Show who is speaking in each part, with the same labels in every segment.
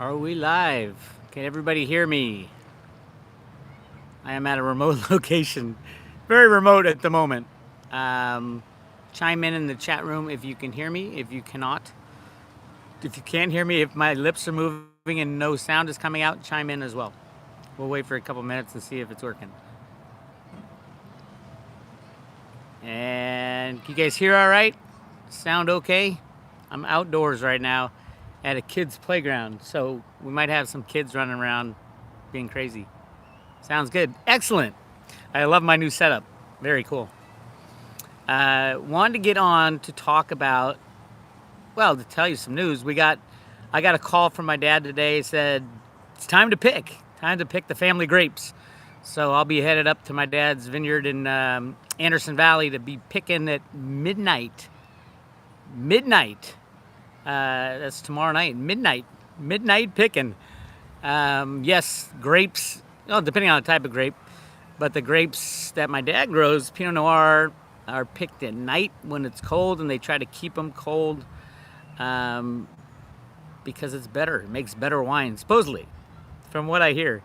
Speaker 1: Are we live? Can everybody hear me? I am at a remote location, very remote at the moment. Um, Chime in the chat room if you can hear me. If you cannot, if you can't hear me, if my lips are moving and no sound is coming out, chime in as well. We'll wait for a couple minutes and see if it's working. And you guys hear all right? Sound okay? I'm outdoors right now at a kid's playground, so we might have some kids running around being crazy. Sounds good. Excellent. I love my new setup. Very cool. Wanted to get on to talk about, well, to tell you some news. I got a call from my dad today. It said it's time to pick. Time to pick the family grapes. So I'll be headed up to my dad's vineyard in Anderson Valley to be picking at midnight. Midnight. That's tomorrow night. Midnight. Midnight picking. Yes, grapes. Well, depending on the type of grape, but the grapes that my dad grows, Pinot Noir, are picked at night when it's cold, and they try to keep them cold um, because it's better. It makes better wine, supposedly, from what I hear.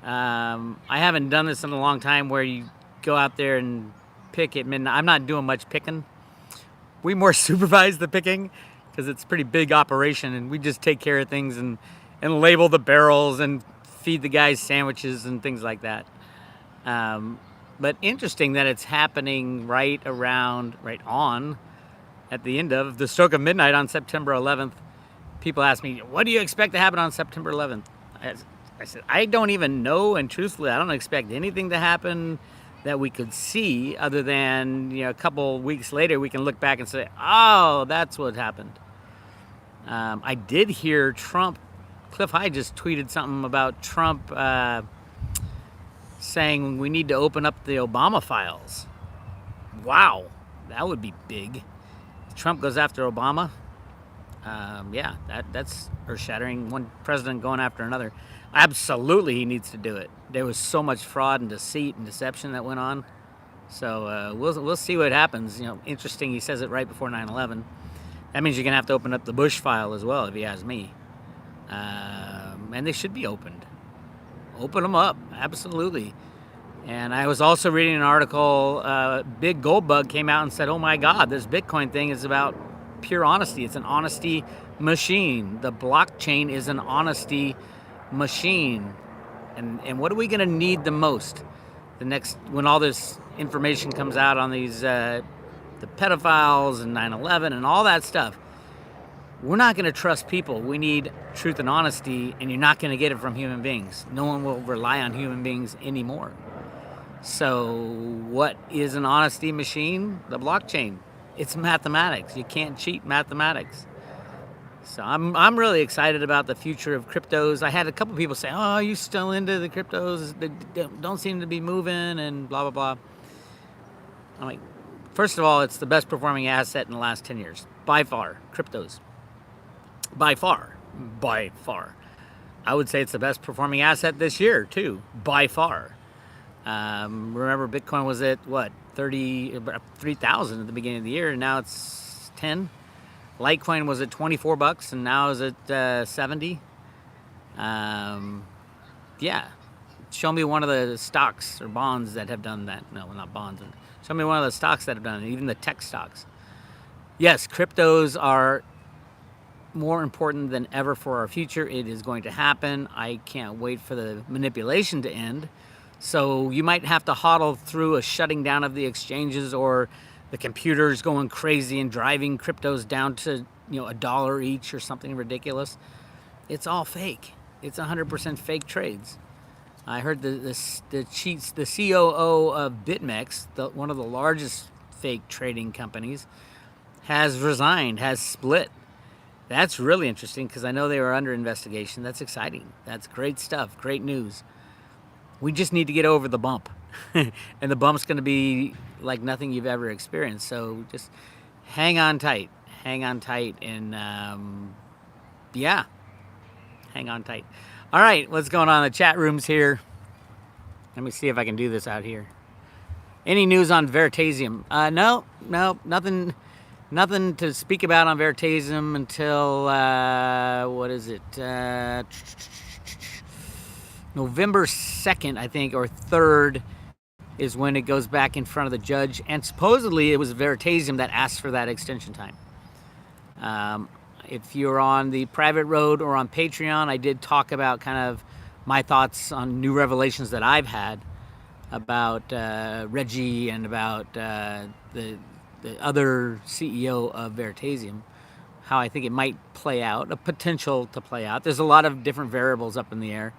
Speaker 1: I haven't done this in a long time where you go out there and pick at midnight. I'm not doing much picking. We more supervise the picking because it's a pretty big operation, and we just take care of things and label the barrels and feed the guys sandwiches and things like that. But interesting that it's happening right on at the end of the stroke of midnight on September 11th. People ask me, what do you expect to happen on September 11th? I said, I don't even know, and truthfully, I don't expect anything to happen that we could see other than, a couple weeks later we can look back and say, oh, that's what happened. I did hear Cliff High just tweeted something about Trump saying we need to open up the Obama files. Wow, that would be big. Trump goes after Obama. Yeah, that's earth-shattering. One president going after another. Absolutely, he needs to do it. There was so much fraud and deceit and deception that went on. So we'll see what happens. Interesting. He says it right before 9/11. That means you're gonna have to open up the Bush file as well, if you ask me. And they should be opened. Open them up, absolutely. And I was also reading an article. Big Gold Bug came out and said, "Oh my God, this Bitcoin thing is about pure honesty. It's an honesty machine. The blockchain is an honesty machine." And what are we going to need the most? When all this information comes out on these the pedophiles and 9/11 and all that stuff. We're not going to trust people. We need truth and honesty, and you're not going to get it from human beings. No one will rely on human beings anymore. So what is an honesty machine? The blockchain. It's mathematics. You can't cheat mathematics. So I'm really excited about the future of cryptos. I had a couple people say, "Oh, are you still into the cryptos? They don't seem to be moving," and blah, blah, blah. I'm like, first of all, it's the best performing asset in the last 10 years. By far, cryptos. By far. I would say it's the best performing asset this year, too. By far. Remember, Bitcoin was at, 3,000 at the beginning of the year, and now it's 10. Litecoin was at $24, and now is at 70. Yeah. Show me one of the stocks or bonds that have done that. No, not bonds. Show me one of the stocks that have done it, even the tech stocks. Yes, cryptos are more important than ever for our future. It is going to happen. I can't wait for the manipulation to end. So you might have to hodl through a shutting down of the exchanges or the computers going crazy and driving cryptos down to $1 each or something ridiculous. It's all fake. It's 100% fake trades. I heard the COO of BitMEX, one of the largest fake trading companies, has resigned, has split. That's really interesting because I know they were under investigation. That's exciting. That's great stuff. Great news. We just need to get over the bump. And the bump's going to be like nothing you've ever experienced. So just hang on tight. Hang on tight. And yeah, hang on tight. All right, what's going on in the chat rooms here? Let me see if I can do this out here. Any news on Veritasium? No, nothing. nothing to speak about on Veritasium until what is it? November 2nd, I think, or 3rd is when it goes back in front of the judge. And supposedly it was Veritasium that asked for that extension time. If you're on the private road or on Patreon, I did talk about kind of my thoughts on new revelations that I've had about Reggie and about the other CEO of Veritasium, how I think it might play out, a potential to play out. There's a lot of different variables up in the air.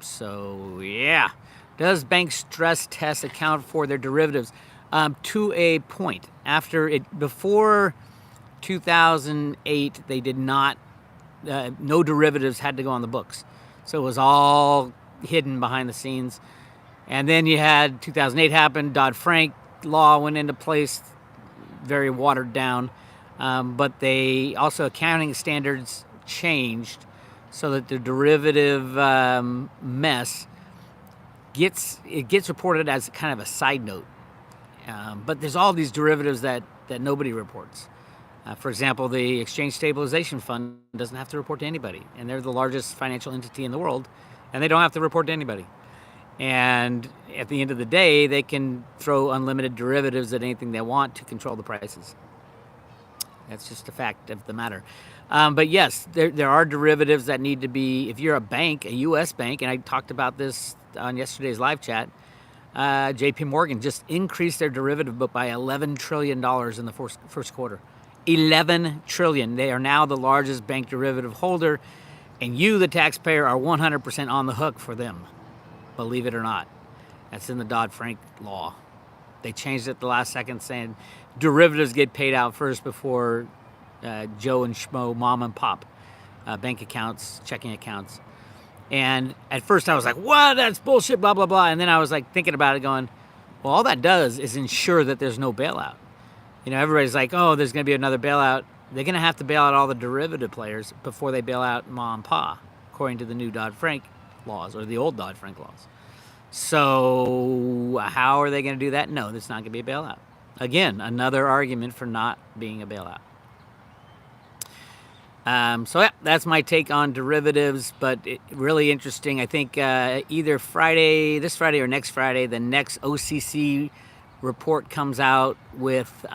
Speaker 1: So yeah, does bank stress test account for their derivatives? To a point. Before 2008, they did not. No derivatives had to go on the books, so it was all hidden behind the scenes. And then you had 2008 happen. Dodd-Frank law went into place, very watered down. But they also accounting standards changed so that the derivative mess gets reported as kind of a side note. But there's all these derivatives that nobody reports. For example, the Exchange Stabilization Fund doesn't have to report to anybody, and they're the largest financial entity in the world, and they don't have to report to anybody. And at the end of the day, they can throw unlimited derivatives at anything they want to control the prices. That's just a fact of the matter. But yes, there are derivatives that need to be, if you're a bank, a U.S. bank, and I talked about this on yesterday's live chat, JP Morgan just increased their derivative book by $11 trillion in the first quarter. 11 trillion. They are now the largest bank derivative holder, and you, the taxpayer, are 100% on the hook for them. Believe it or not. That's in the Dodd-Frank law. They changed it the last second, saying derivatives get paid out first before Joe and Schmo, mom and pop, bank accounts, checking accounts. And at first I was like, what? That's bullshit, blah, blah, blah. And then I was like thinking about it going, well, all that does is ensure that there's no bailout. You know, everybody's like, oh, there's going to be another bailout. They're going to have to bail out all the derivative players before they bail out mom and pa, according to the new Dodd-Frank laws, or the old Dodd-Frank laws. So how are they going to do that? No, there's not going to be a bailout. Again, another argument for not being a bailout. So yeah, that's my take on derivatives, but really interesting. I think either this Friday or next Friday, the next OCC report comes out with, we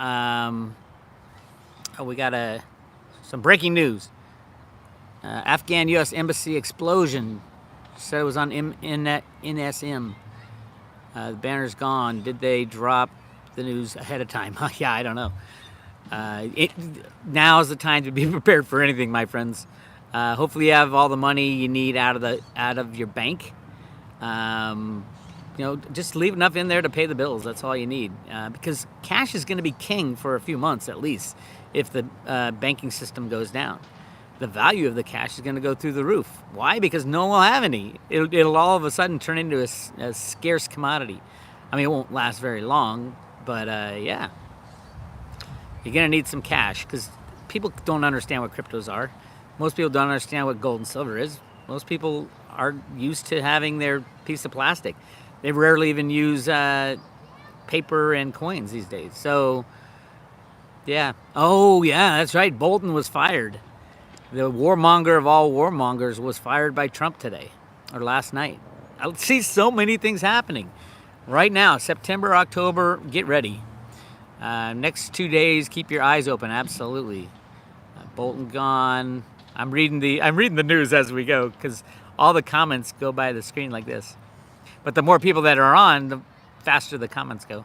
Speaker 1: got some breaking news. Afghan U.S. Embassy explosion. Said it was on NSM. The banner's gone. Did they drop the news ahead of time? Yeah, I don't know. Now is the time to be prepared for anything, my friends. Hopefully you have all the money you need out of your bank. Just leave enough in there to pay the bills. That's all you need. Because cash is going to be king for a few months at least if the banking system goes down. The value of the cash is going to go through the roof. Why? Because no one will have any. It'll all of a sudden turn into a scarce commodity. I mean, it won't last very long, but yeah. You're going to need some cash because people don't understand what cryptos are. Most people don't understand what gold and silver is. Most people are used to having their piece of plastic. They rarely even use paper and coins these days. So, yeah. Oh, yeah, that's right. Bolton was fired. The warmonger of all warmongers was fired by Trump today, or last night. I see so many things happening right now. September, October, get ready. Next 2 days, keep your eyes open. Absolutely. Bolton gone. I'm reading the news as we go because all the comments go by the screen like this. But the more people that are on, the faster the comments go.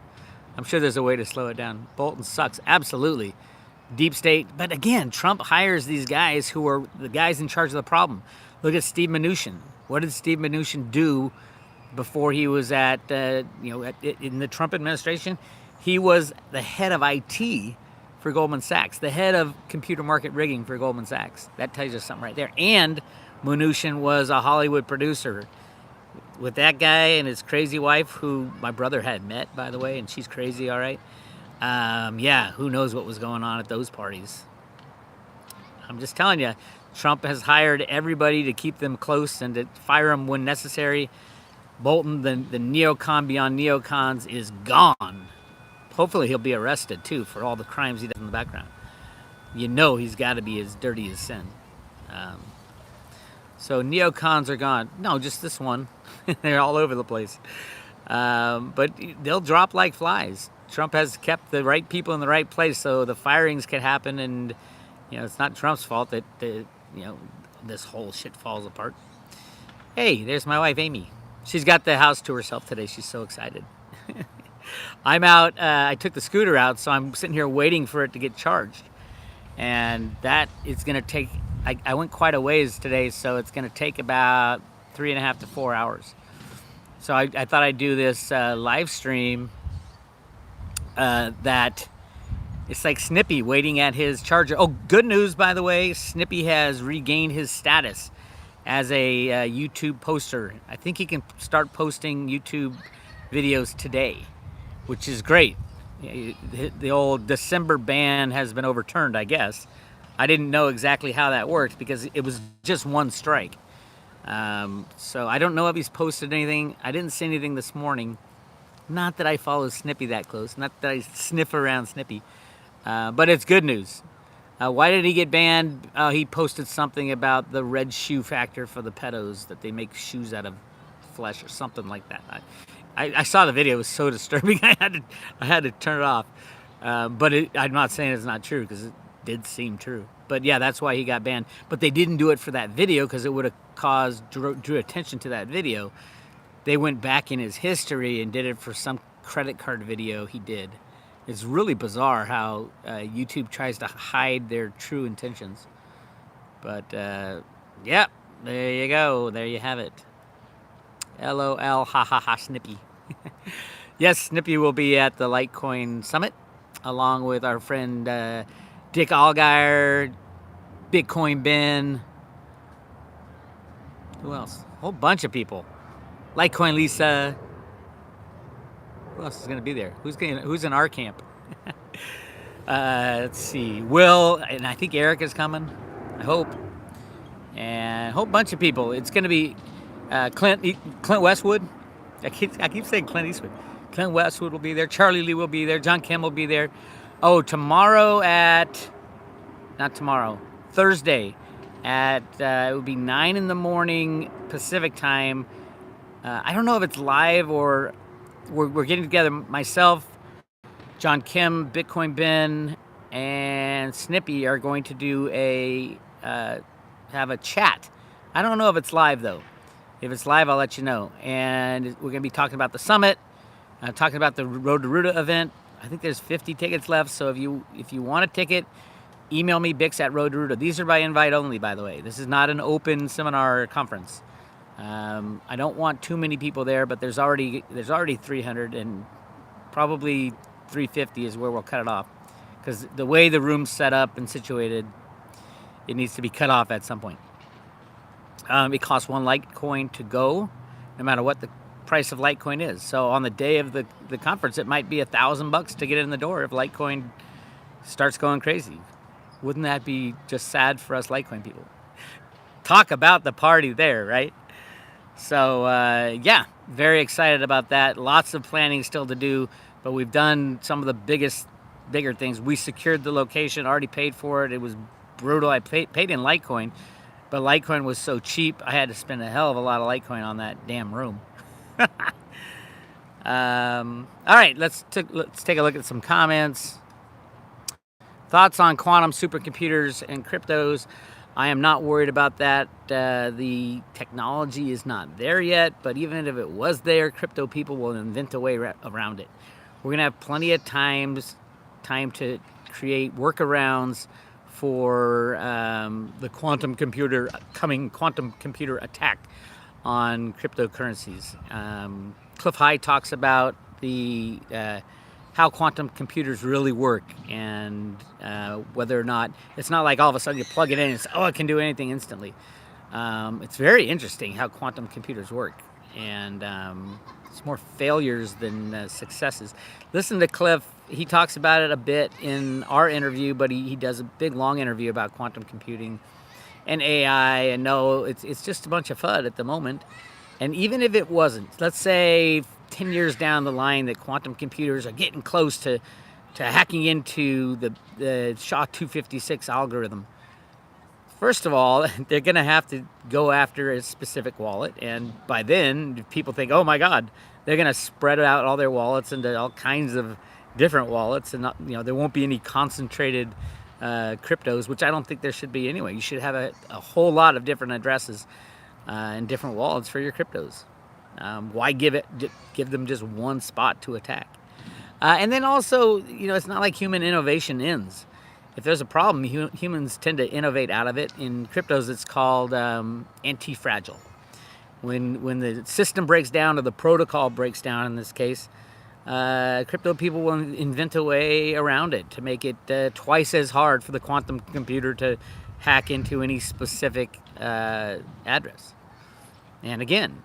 Speaker 1: I'm sure there's a way to slow it down. Bolton sucks. Absolutely. Deep state. But again, Trump hires these guys who are the guys in charge of the problem. Look at Steve Mnuchin. What did Steve Mnuchin do before he was in the Trump administration? He was the head of IT for Goldman Sachs, the head of computer market rigging for Goldman Sachs. That tells you something right there. And Mnuchin was a Hollywood producer. With that guy and his crazy wife, who my brother had met, by the way, and she's crazy, all right? Who knows what was going on at those parties. I'm just telling you, Trump has hired everybody to keep them close and to fire them when necessary. Bolton, the neocon beyond neocons, is gone. Hopefully he'll be arrested too for all the crimes he does in the background. You know he's got to be as dirty as sin. Um, so neocons are gone. No, just this one. They're all over the place. But they'll drop like flies. Trump has kept the right people in the right place, so the firings can happen, and it's not Trump's fault that this whole shit falls apart. Hey, there's my wife Amy. She's got the house to herself today. She's so excited. I'm out. I took the scooter out, so I'm sitting here waiting for it to get charged, and that is going to take. I went quite a ways today, so it's going to take about 3.5 to 4 hours. So I thought I'd do this live stream that it's like Snippy waiting at his charger. Oh, good news, by the way, Snippy has regained his status as a YouTube poster. I think he can start posting YouTube videos today, which is great. The old December ban has been overturned, I guess. I didn't know exactly how that worked because it was just one strike. So I don't know if he's posted anything. I didn't see anything this morning. Not that I follow Snippy that close. Not that I sniff around Snippy. But it's good news. Why did he get banned? He posted something about the red shoe factor for the pedos, that they make shoes out of flesh or something like that. I saw the video. It was so disturbing. I had to turn it off. But I'm not saying it's not true, because it did seem true. But yeah, that's why he got banned. But they didn't do it for that video because it would have drew attention to that video. They went back in his history and did it for some credit card video he did. It's really bizarre how YouTube tries to hide their true intentions. But yeah, there you go. There you have it. LOL, ha ha ha, Snippy. Yes, Snippy will be at the Litecoin Summit along with our friend Dick Allgaier, Bitcoin Ben. Who else? A whole bunch of people. Litecoin Lisa. Who else is going to be there? Who's in our camp? Let's see. Will, and I think Eric is coming. I hope. And a whole bunch of people. It's going to be Clint Westwood. I keep saying Clint Eastwood. Clint Westwood will be there. Charlie Lee will be there. John Kim will be there. Oh, Thursday at it would be 9 in the morning Pacific time. I don't know if it's live or we're getting together. Myself, John Kim, Bitcoin Ben, and Snippy are going to do have a chat. I don't know if it's live though. If it's live, I'll let you know. And we're going to be talking about the summit, talking about the Road to Ruta event. I think there's 50 tickets left, so if you want a ticket, email me, bix@roadtoruta. These are by invite only, by the way. This is not an open seminar conference. I don't want too many people there, but there's already 300, and probably 350 is where we'll cut it off, because the way the room's set up and situated, it needs to be cut off at some point. It costs one Litecoin to go, no matter what the price of Litecoin is. So on the day of the conference, it might be $1,000 to get in the door if Litecoin starts going crazy. Wouldn't that be just sad for us Litecoin people? Talk about the party there, right? So yeah, very excited about that. Lots of planning still to do, but we've done some of the bigger things. We secured the location, already paid for it. It was brutal. I paid in Litecoin, but Litecoin was so cheap, I had to spend a hell of a lot of Litecoin on that damn room. All right, let's take a look at some comments. Thoughts on quantum supercomputers and cryptos. I am not worried about that. The technology is not there yet, but even if it was there, crypto people will invent a way around it. We're going to have plenty of time to create workarounds for the quantum computer attack on cryptocurrencies. Cliff High talks about the how quantum computers really work, and whether or not it's not like all of a sudden you plug it in and it's, it can do anything instantly. It's very interesting how quantum computers work, and it's more failures than successes. Listen to Cliff. He talks about it a bit in our interview, but he does a big long interview about quantum computing and AI, and no, it's just a bunch of FUD at the moment. And even if it wasn't, let's say 10 years down the line that quantum computers are getting close to hacking into the SHA-256 algorithm. First of all, they're going to have to go after a specific wallet, and by then, people think, oh my God, they're going to spread out all their wallets into all kinds of different wallets, and there won't be any concentrated cryptos, which I don't think there should be anyway. You should have a whole lot of different addresses and different wallets for your cryptos. Why give them just one spot to attack? And then also, it's not like human innovation ends. If there's a problem, humans tend to innovate out of it. In cryptos, it's called anti-fragile. When the system breaks down, or the protocol breaks down in this case, crypto people will invent a way around it to make it twice as hard for the quantum computer to hack into any specific address. And again,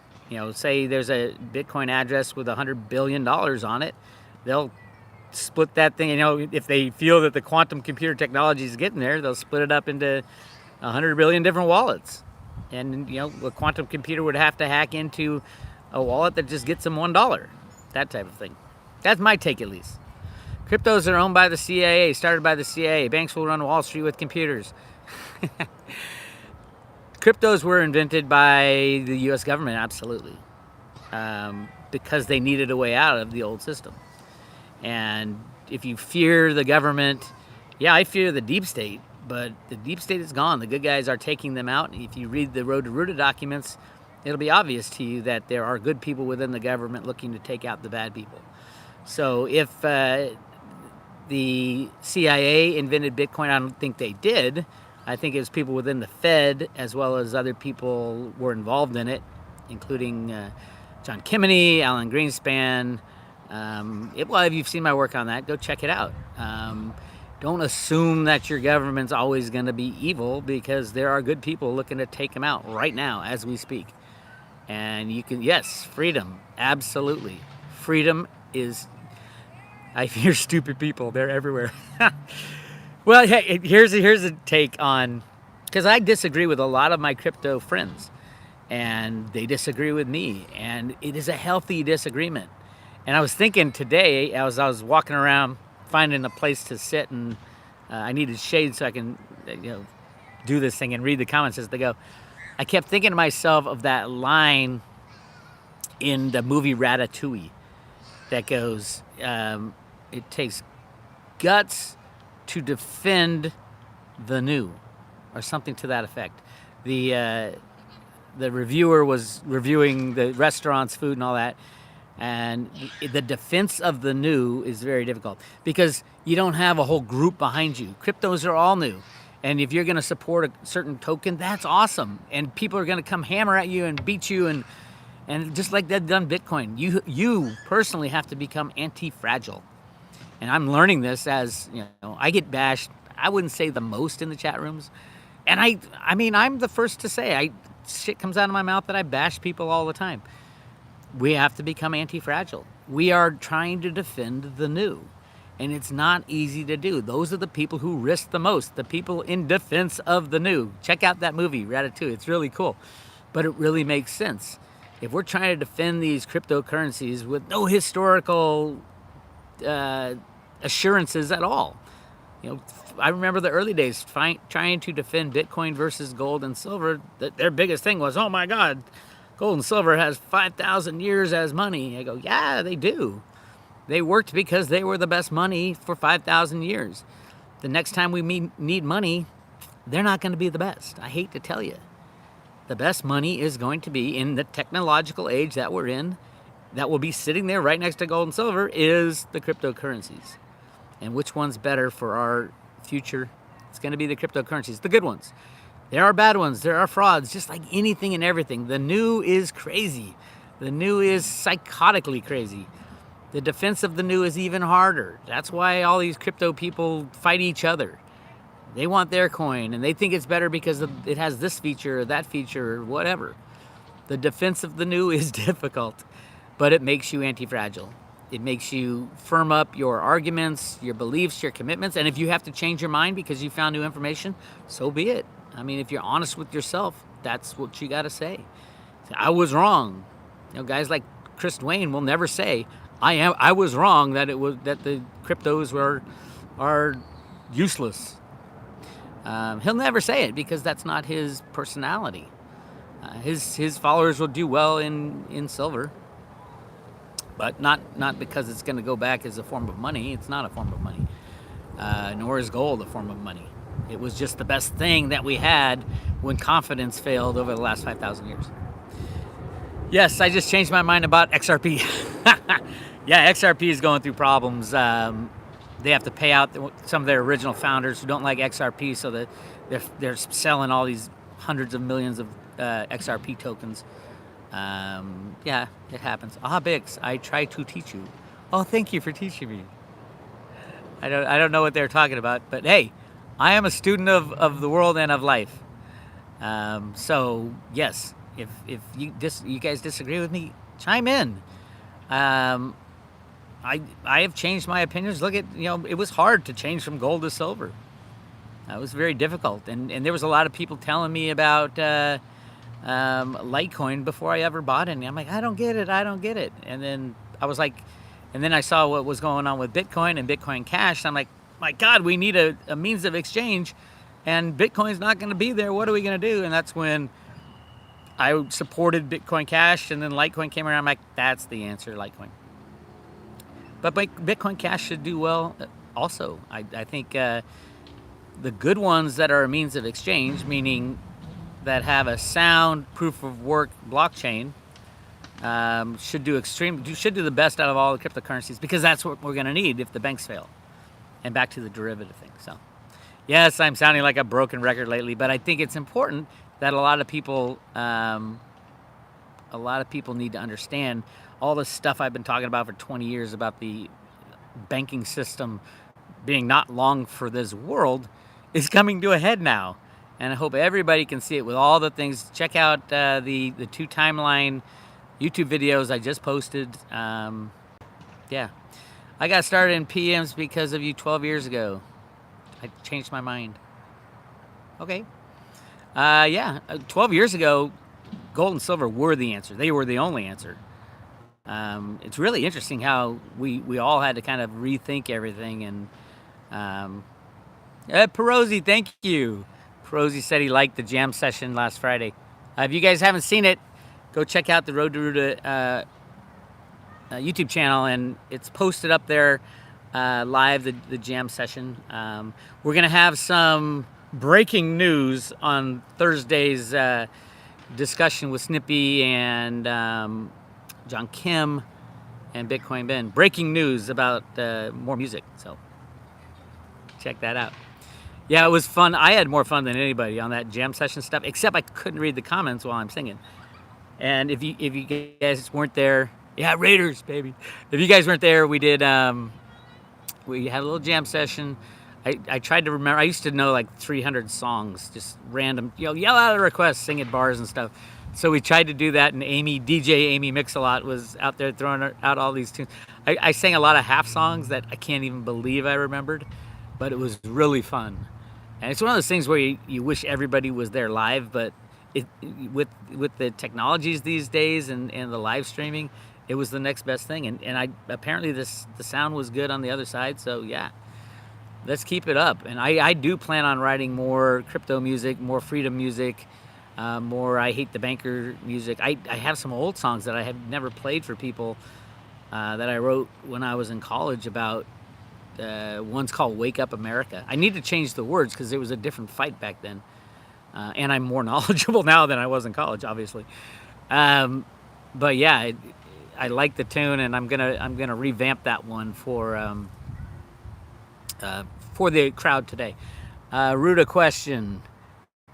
Speaker 1: say there's a Bitcoin address with $100 billion on it, they'll split that thing. If they feel that the quantum computer technology is getting there, they'll split it up into 100 billion different wallets. And, a quantum computer would have to hack into a wallet that just gets them $1. That type of thing. That's my take, at least. Cryptos are owned by the CIA, started by the CIA. Banks will run Wall Street with computers. Cryptos were invented by the U.S. government, absolutely, because they needed a way out of the old system. And if you fear the government, I fear the deep state, but the deep state is gone. The good guys are taking them out. If you read the Road to Ruta documents, it'll be obvious to you that there are good people within the government looking to take out the bad people. So if the CIA invented Bitcoin, I don't think they did. I think it was people within the Fed, as well as other people were involved in it, including John Kimony, Alan Greenspan. If you've seen my work on that, go check it out. Don't assume that your government's always going to be evil, because there are good people looking to take them out right now as we speak. And you can, yes, freedom, absolutely. Freedom is, I fear stupid people. They're everywhere. Well, hey, here's a take on, because I disagree with a lot of my crypto friends, and they disagree with me, and it is a healthy disagreement. And I was thinking today, as I was walking around finding a place to sit, and I needed shade so I can do this thing and read the comments as they go. I kept thinking to myself of that line in the movie Ratatouille that goes, it takes guts to defend the new, or something to that effect. The reviewer was reviewing the restaurant's food and all that, and the defense of the new is very difficult, because you don't have a whole group behind you. Cryptos are all new. And if you're going to support a certain token, that's awesome. And people are going to come hammer at you and beat you. And just like they've done Bitcoin, you personally have to become anti-fragile. And I'm learning this as, I get bashed, I wouldn't say the most in the chat rooms. And I mean, I'm the first to say, shit comes out of my mouth that I bash people all the time. We have to become anti-fragile. We are trying to defend the new. And it's not easy to do. Those are the people who risk the most, the people in defense of the new. Check out that movie, Ratatouille. It's really cool. But it really makes sense. If we're trying to defend these cryptocurrencies with no historical assurances at all. I remember the early days trying to defend Bitcoin versus gold and silver. Their biggest thing was, oh my God, gold and silver has 5,000 years as money. I go, yeah, they do. They worked because they were the best money for 5,000 years. The next time we need money, they're not going to be the best. I hate to tell you. The best money is going to be in the technological age that we're in, that will be sitting there right next to gold and silver, is the cryptocurrencies. And which one's better for our future? It's going to be the cryptocurrencies, the good ones. There are bad ones. There are frauds, just like anything and everything. The new is crazy. The new is psychotically crazy. The defense of the new is even harder. That's why all these crypto people fight each other. They want their coin, and they think it's better because it has this feature or that feature or whatever. The defense of the new is difficult, but it makes you anti-fragile. It makes you firm up your arguments, your beliefs, your commitments, and if you have to change your mind because you found new information, so be it. I mean, if you're honest with yourself, that's what you got to say. I was wrong. Guys like Chris Dwayne will never say, I was wrong that the cryptos are useless. He'll never say it because that's not his personality. His followers will do well in silver, but not because it's going to go back as a form of money. It's not a form of money, nor is gold a form of money. It was just the best thing that we had when confidence failed over the last 5,000 years. Yes, I just changed my mind about XRP. Yeah, XRP is going through problems. They have to pay out some of their original founders who don't like XRP, so that they're selling all these hundreds of millions of XRP tokens. Yeah, it happens. Bix, I try to teach you. Oh, thank you for teaching me. I don't know what they're talking about, but hey, I am a student of the world and of life. So yes, if you guys disagree with me, chime in. I have changed my opinions. Look at, it was hard to change from gold to silver. It was very difficult, and there was a lot of people telling me about Litecoin before I ever bought any. I'm like, I don't get it, and then I was like, and then I saw what was going on with Bitcoin and Bitcoin Cash. I'm like, my God, we need a means of exchange, and Bitcoin's not going to be there. What are we going to do? And that's when I supported Bitcoin Cash, and then Litecoin came around. I'm like, that's the answer, Litecoin. But Bitcoin Cash should do well also. I think the good ones that are a means of exchange, meaning that have a sound proof of work blockchain, should do the best out of all the cryptocurrencies, because that's what we're going to need if the banks fail. And back to the derivative thing. So, yes, I'm sounding like a broken record lately, but I think it's important that a lot of people need to understand all the stuff I've been talking about for 20 years about the banking system being not long for this world is coming to a head now. And I hope everybody can see it with all the things. Check out the 2 timeline YouTube videos I just posted. Yeah. I got started in PMs because of you 12 years ago. I changed my mind. Okay. 12 years ago, gold and silver were the answer. They were the only answer. It's really interesting how we all had to kind of rethink everything. And Perosi, thank you. Perosi said he liked the jam session last Friday. If you guys haven't seen it, go check out the Road to Ruta YouTube channel, and it's posted up there live, the jam session. We're going to have some breaking news on Thursday's discussion with Snippy and John Kim and Bitcoin Ben. Breaking news about more music, so check that out. Yeah, it was fun. I had more fun than anybody on that jam session stuff, except I couldn't read the comments while I'm singing. And if you guys weren't there, yeah, Raiders, baby. If you guys weren't there, we did. We had a little jam session. I tried to remember. I used to know like 300 songs, just random, yell out a request, sing at bars and stuff. So we tried to do that, and DJ Amy Mix-a-Lot was out there throwing out all these tunes. I sang a lot of half songs that I can't even believe I remembered, but it was really fun. And it's one of those things where you wish everybody was there live, but with the technologies these days and the live streaming, it was the next best thing. And apparently the sound was good on the other side, so yeah. Let's keep it up. And I do plan on writing more crypto music, more freedom music, more I Hate the Banker music. I have some old songs that I have never played for people that I wrote when I was in college about. One's called Wake Up America. I need to change the words because it was a different fight back then. And I'm more knowledgeable now than I was in college, obviously. But yeah, I like the tune, and I'm gonna revamp that one for the crowd today. Ruda question: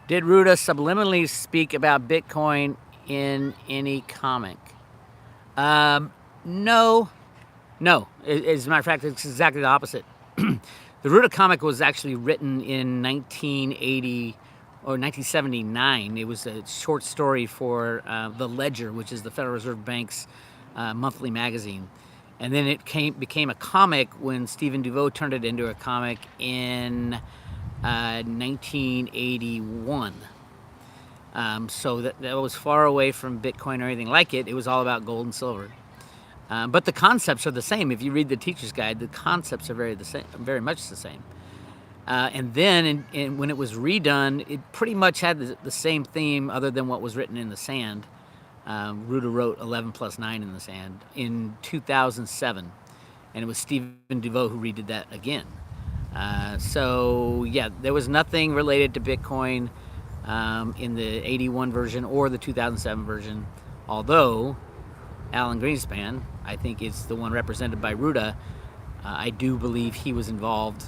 Speaker 1: did Ruda subliminally speak about Bitcoin in any comic? No. As a matter of fact, it's exactly the opposite. The Ruda comic was actually written in 1980 or 1979. It was a short story for The Ledger, which is the Federal Reserve Bank's monthly magazine. And then it became a comic when Stephen DeVoe turned it into a comic in 1981. So that was far away from Bitcoin or anything like it. It was all about gold and silver. But the concepts are the same. If you read the teacher's guide, the concepts are very much the same. And then when it was redone, it pretty much had the same theme other than what was written in the sand. Ruta wrote 11 plus 9 in the sand in 2007. And it was Stephen DeVoe who redid that again. So, yeah, there was nothing related to Bitcoin in the 81 version or the 2007 version. Although Alan Greenspan, I think, is the one represented by Ruta. I do believe he was involved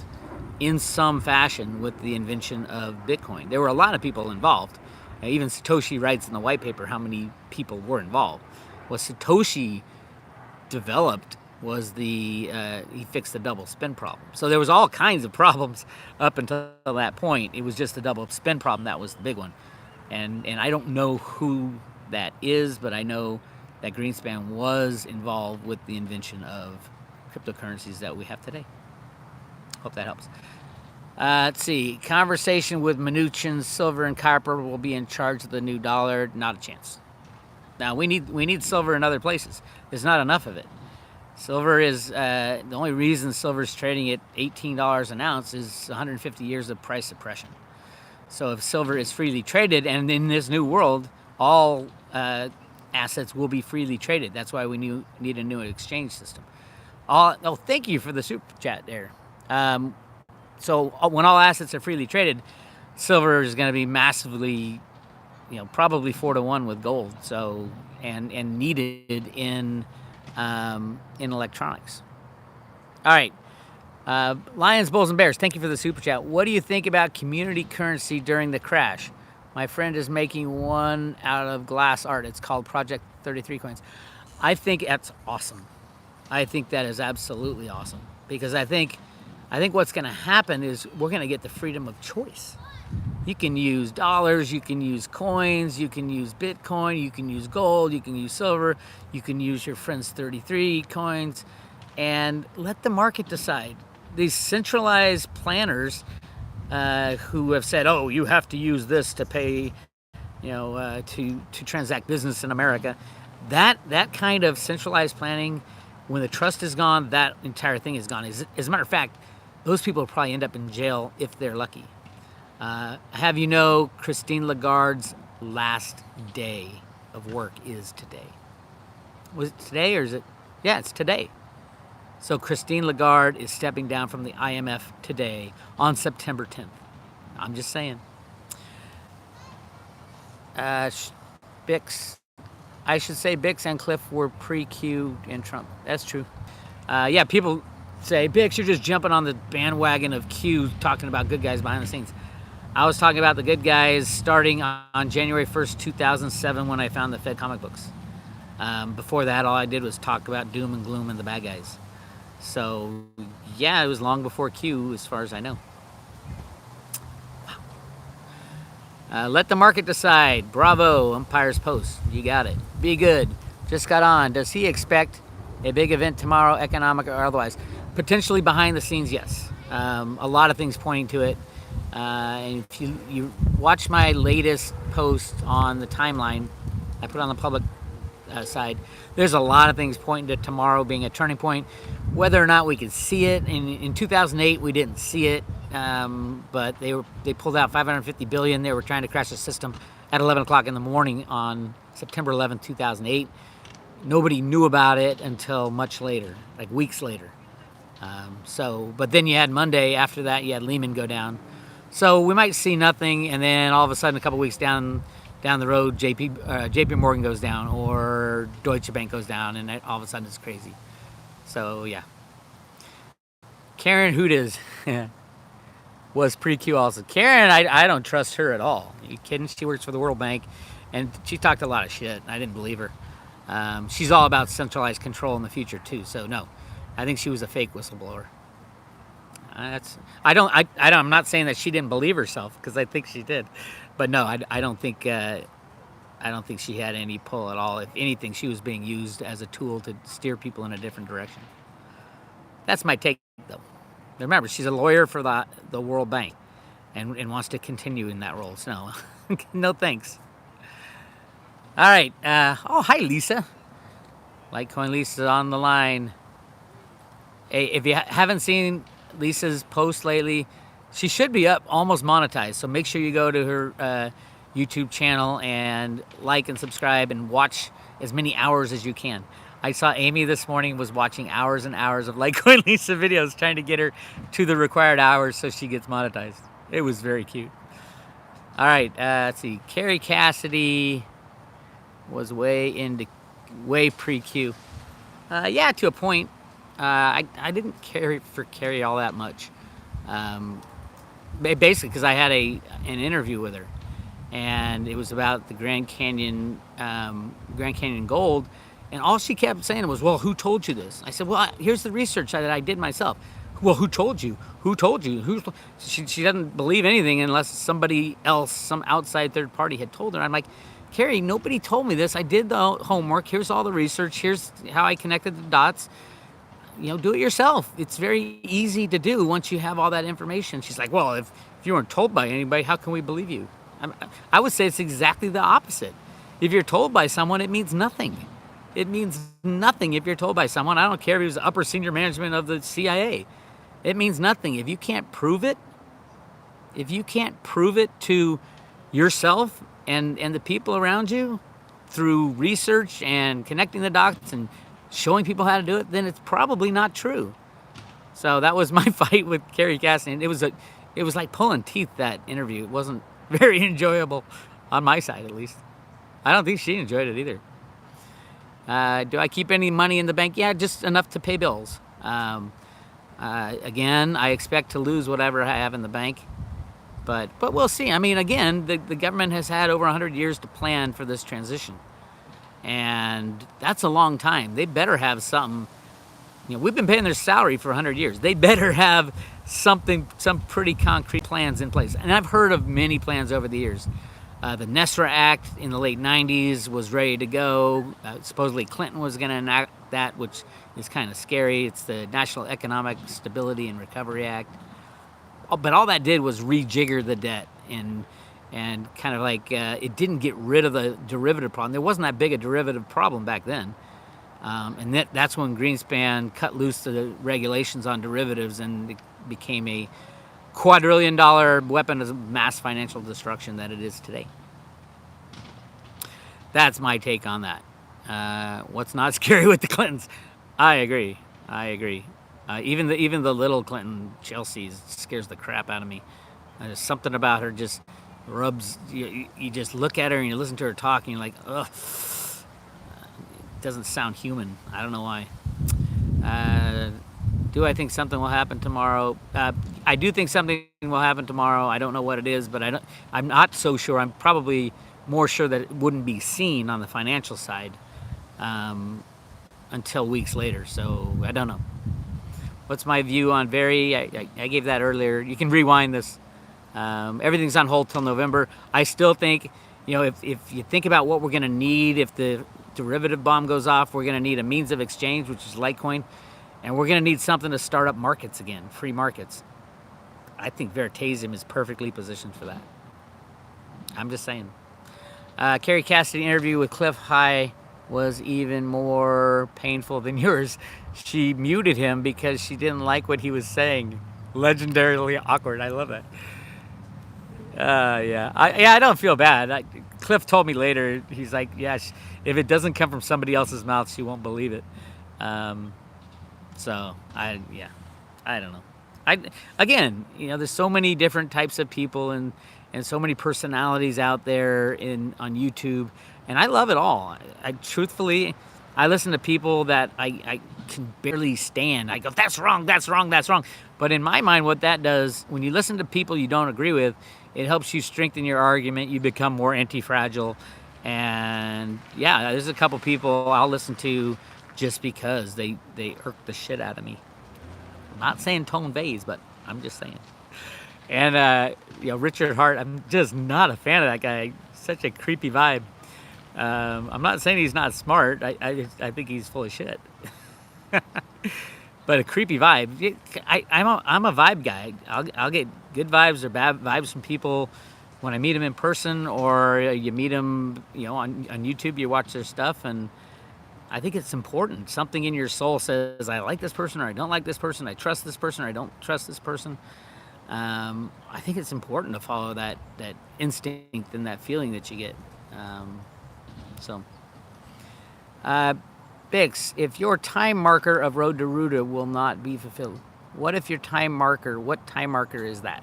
Speaker 1: in some fashion with the invention of Bitcoin. There were a lot of people involved. Even Satoshi writes in the white paper how many people were involved. What Satoshi developed was he fixed the double spin problem. So there was all kinds of problems up until that point. It was just the double spin problem that was the big one. And I don't know who that is, but I know that Greenspan was involved with the invention of cryptocurrencies that we have today. Hope that helps. Let's see. Conversation with Mnuchin. Silver and copper will be in charge of the new dollar. Not a chance. Now, we need silver in other places. There's not enough of it. Silver is, the only reason silver is trading at $18 an ounce is 150 years of price suppression. So if silver is freely traded, and in this new world, all assets will be freely traded. That's why we need a new exchange system. Thank you for the super chat there. So when all assets are freely traded, silver is going to be massively, probably 4-to-1 with gold. So and needed in electronics. All right. Lions, Bulls, and Bears, thank you for the super chat. What do you think about community currency during the crash? My friend is making one out of glass art. It's called Project 33 Coins. I think that's awesome. I think that is absolutely awesome, because I think what's going to happen is we're going to get the freedom of choice. You can use dollars, you can use coins, you can use Bitcoin, you can use gold, you can use silver, you can use your friend's 33 coins, and let the market decide. These centralized planners who have said, oh, you have to use this to pay, to transact business in America, that kind of centralized planning, when the trust is gone, that entire thing is gone. As a matter of fact, those people will probably end up in jail if they're lucky. Have you know Christine Lagarde's last day of work is today? Was it today or is it? Yeah, it's today. So Christine Lagarde is stepping down from the IMF today on September 10th. I'm just saying. Bix. I should say Bix and Cliff were pre-Q and Trump. That's true. Yeah, people say, Bix, you're just jumping on the bandwagon of Q talking about good guys behind the scenes. I was talking about the good guys starting on January 1st, 2007 when I found the Fed comic books. Before that, all I did was talk about doom and gloom and the bad guys. So, yeah, it was long before Q as far as I know. Wow. Let the market decide. Bravo, Umpire's Post. You got it. Be good. Just got on. Does he expect a big event tomorrow, economic or otherwise? Potentially behind the scenes, yes. A lot of things pointing to it. And if you watch my latest post on the timeline, I put on the public side, there's a lot of things pointing to tomorrow being a turning point. Whether or not we can see it, in 2008 we didn't see it, but they pulled out $550 billion. They were trying to crash the system at 11 o'clock in the morning on September 11th, 2008. Nobody knew about it until much later, like weeks later. But then you had Monday. After that, you had Lehman go down. So we might see nothing, and then all of a sudden, a couple weeks down the road, JP Morgan goes down, or Deutsche Bank goes down, and all of a sudden it's crazy. So yeah. Karen Hudas was pre-Q also. Karen, I don't trust her at all. Are you kidding? She works for the World Bank, and she talked a lot of shit. I didn't believe her. She's all about centralized control in the future too. So no, I think she was a fake whistleblower. I'm not saying that she didn't believe herself, because I think she did, but no, I don't think she had any pull at all. If anything, she was being used as a tool to steer people in a different direction. That's my take, though. Remember, she's a lawyer for the World Bank, and wants to continue in that role. So no thanks. All right. Hi, Lisa. Litecoin Lisa's on the line. Hey, if you haven't seen Lisa's post lately, she should be up almost monetized. So make sure you go to her YouTube channel and like and subscribe and watch as many hours as you can. I saw Amy this morning was watching hours and hours of Litecoin Lisa videos trying to get her to the required hours so she gets monetized. It was very cute. All right, let's see. Carrie Cassidy was way pre-Q. Yeah, to a point. I didn't care for Carrie all that much. Basically, because I had an interview with her, and it was about the Grand Canyon Gold, and all she kept saying was, "Well, who told you this?" I said, "Well, here's the research that I did myself." "Well, who told you? Who told you?" She doesn't believe anything unless somebody else, some outside third party, had told her. I'm like, Carrie, nobody told me this. I did the homework. Here's all the research. Here's how I connected the dots. Do it yourself. It's very easy to do once you have all that information. She's like, well, if you weren't told by anybody, how can we believe you? I would say it's exactly the opposite. If you're told by someone, it means nothing. It means nothing if you're told by someone. I don't care if he was upper senior management of the CIA. It means nothing. If you can't prove it to yourself and the people around you through research and connecting the dots and showing people how to do it, then it's probably not true. So that was my fight with Carrie Cassidy. It was like pulling teeth, that interview. It wasn't very enjoyable on my side, at least. I don't think she enjoyed it either. Do I keep any money in the bank? Yeah, just enough to pay bills. Again, I expect to lose whatever I have in the bank, but we'll see. I mean, again, the government has had over 100 years to plan for this transition. And that's a long time. They better have something. We've been paying their salary for 100 years. They better have some pretty concrete plans in place. And I've heard of many plans over the years. The NESRA Act in the late 90s was ready to go. Supposedly Clinton was going to enact that, which is kind of scary. It's the National Economic Stability and Recovery Act. But all that did was rejigger the debt and kind of like it didn't get rid of the derivative problem. There wasn't that big a derivative problem back then. And that's when Greenspan cut loose the regulations on derivatives, and it became a quadrillion-dollar weapon of mass financial destruction that it is today. That's my take on that. What's not scary with the Clintons? I agree. Even the little Clinton, Chelsea, scares the crap out of me. There's something about her just rubs. You just look at her and you listen to her talk, and you're like, ugh. It doesn't sound human. I don't know why. Do I think something will happen tomorrow? I do think something will happen tomorrow. I don't know what it is, but I'm not so sure. I'm probably more sure that it wouldn't be seen on the financial side until weeks later. So I don't know. What's my view on Very? I gave that earlier. You can rewind this. Everything's on hold till November. I still think, if you think about what we're going to need, if the derivative bomb goes off, we're going to need a means of exchange, which is Litecoin. And we're going to need something to start up markets again, free markets. I think Veritasium is perfectly positioned for that. I'm just saying. Carrie Cassidy interview with Cliff High was even more painful than yours. She muted him because she didn't like what he was saying. Legendarily awkward. I love that. Yeah. I don't feel bad. Cliff told me later, he's like, yeah, if it doesn't come from somebody else's mouth, she won't believe it. So I don't know. Again, there's so many different types of people and so many personalities out there on YouTube, and I love it all. Truthfully, I listen to people that I can barely stand. I go, that's wrong. But in my mind, what that does, when you listen to people you don't agree with, it helps you strengthen your argument. You become more anti-fragile. And yeah, there's a couple people I'll listen to just because they irk the shit out of me. I'm not saying Tone Vays, but I'm just saying. And Richard Hart, I'm just not a fan of that guy. Such a creepy vibe. I'm not saying he's not smart. I think he's full of shit. But a creepy vibe. I'm a vibe guy. I'll get good vibes or bad vibes from people when I meet them in person, or you meet them, on YouTube. You watch their stuff, and I think it's important. Something in your soul says, I like this person or I don't like this person. I trust this person or I don't trust this person. I think it's important to follow that instinct and that feeling that you get. So, Bix, if your time marker of Road to Ruta will not be fulfilled, what if your time marker, what time marker is that?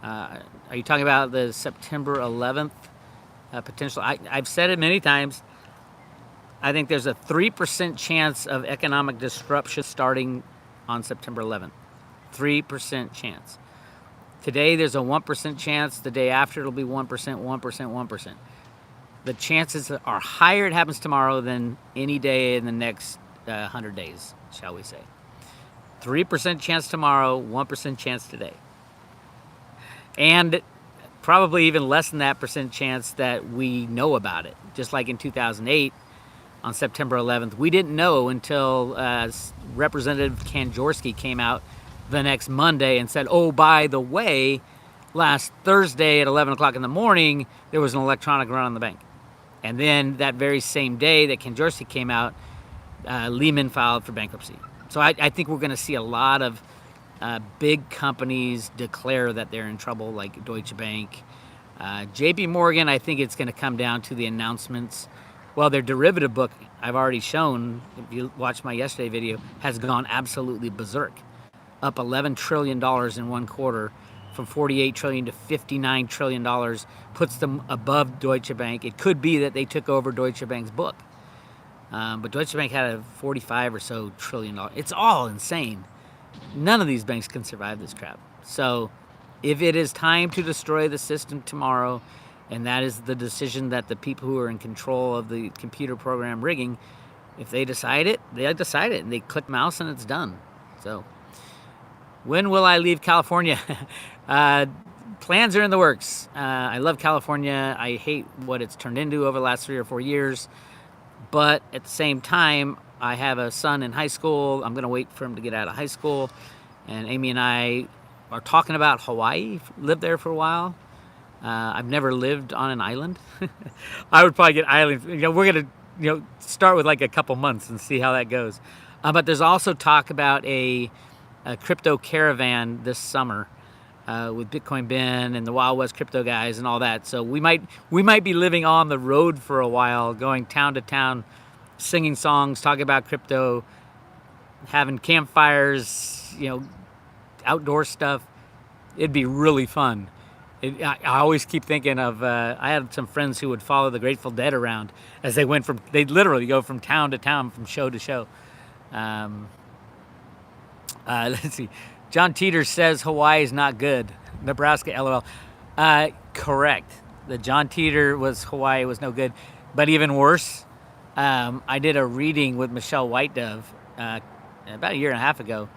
Speaker 1: Are you talking about the September 11th potential? I've said it many times. I think there's a 3% chance of economic disruption starting on September 11th. 3% chance. Today, there's a 1% chance. The day after, it'll be 1%, 1%, 1%. The chances are higher it happens tomorrow than any day in the next 100 days, shall we say. 3% chance tomorrow, 1% chance today. And probably even less than that percent chance that we know about it. Just like in 2008, on September 11th, we didn't know until Representative Kanjorski came out the next Monday and said, oh, by the way, last Thursday at 11 o'clock in the morning, there was an electronic run on the bank. And then that very same day that Kanjorski came out, Lehman filed for bankruptcy. So I think we're going to see a lot of big companies declare that they're in trouble, like Deutsche Bank. JP Morgan, I think it's going to come down to the announcements. Well, their derivative book, I've already shown, if you watched my yesterday video, has gone absolutely berserk. Up $11 trillion in one quarter, from $48 trillion to $59 trillion, puts them above Deutsche Bank. It could be that they took over Deutsche Bank's book. But Deutsche Bank had a $45 or so trillion. It's all insane. None of these banks can survive this crap. So if it is time to destroy the system tomorrow, and that is the decision that the people who are in control of the computer program rigging, if they decide it, they decide it, and they click mouse and it's done. So when will I leave California? Plans are in the works. I love California. I hate what it's turned into over the last 3 or 4 years. But at the same time, I have a son in high school. I'm going to wait for him to get out of high school. And Amy and I are talking about Hawaii, lived there for a while. I've never lived on an island. I would probably get islands. We're going to start with like a couple months and see how that goes. But there's also talk about a crypto caravan this summer with Bitcoin Ben and the Wild West crypto guys and all that. So we might be living on the road for a while, going town to town, singing songs, talking about crypto, having campfires, outdoor stuff. It'd be really fun. I always keep thinking of, I had some friends who would follow the Grateful Dead around as they'd literally go from town to town, from show to show. Let's see. John Teeter says Hawaii is not good. Nebraska, LOL. Correct. The John Teeter Hawaii was no good. But even worse, I did a reading with Michelle White Dove about a year and a half ago.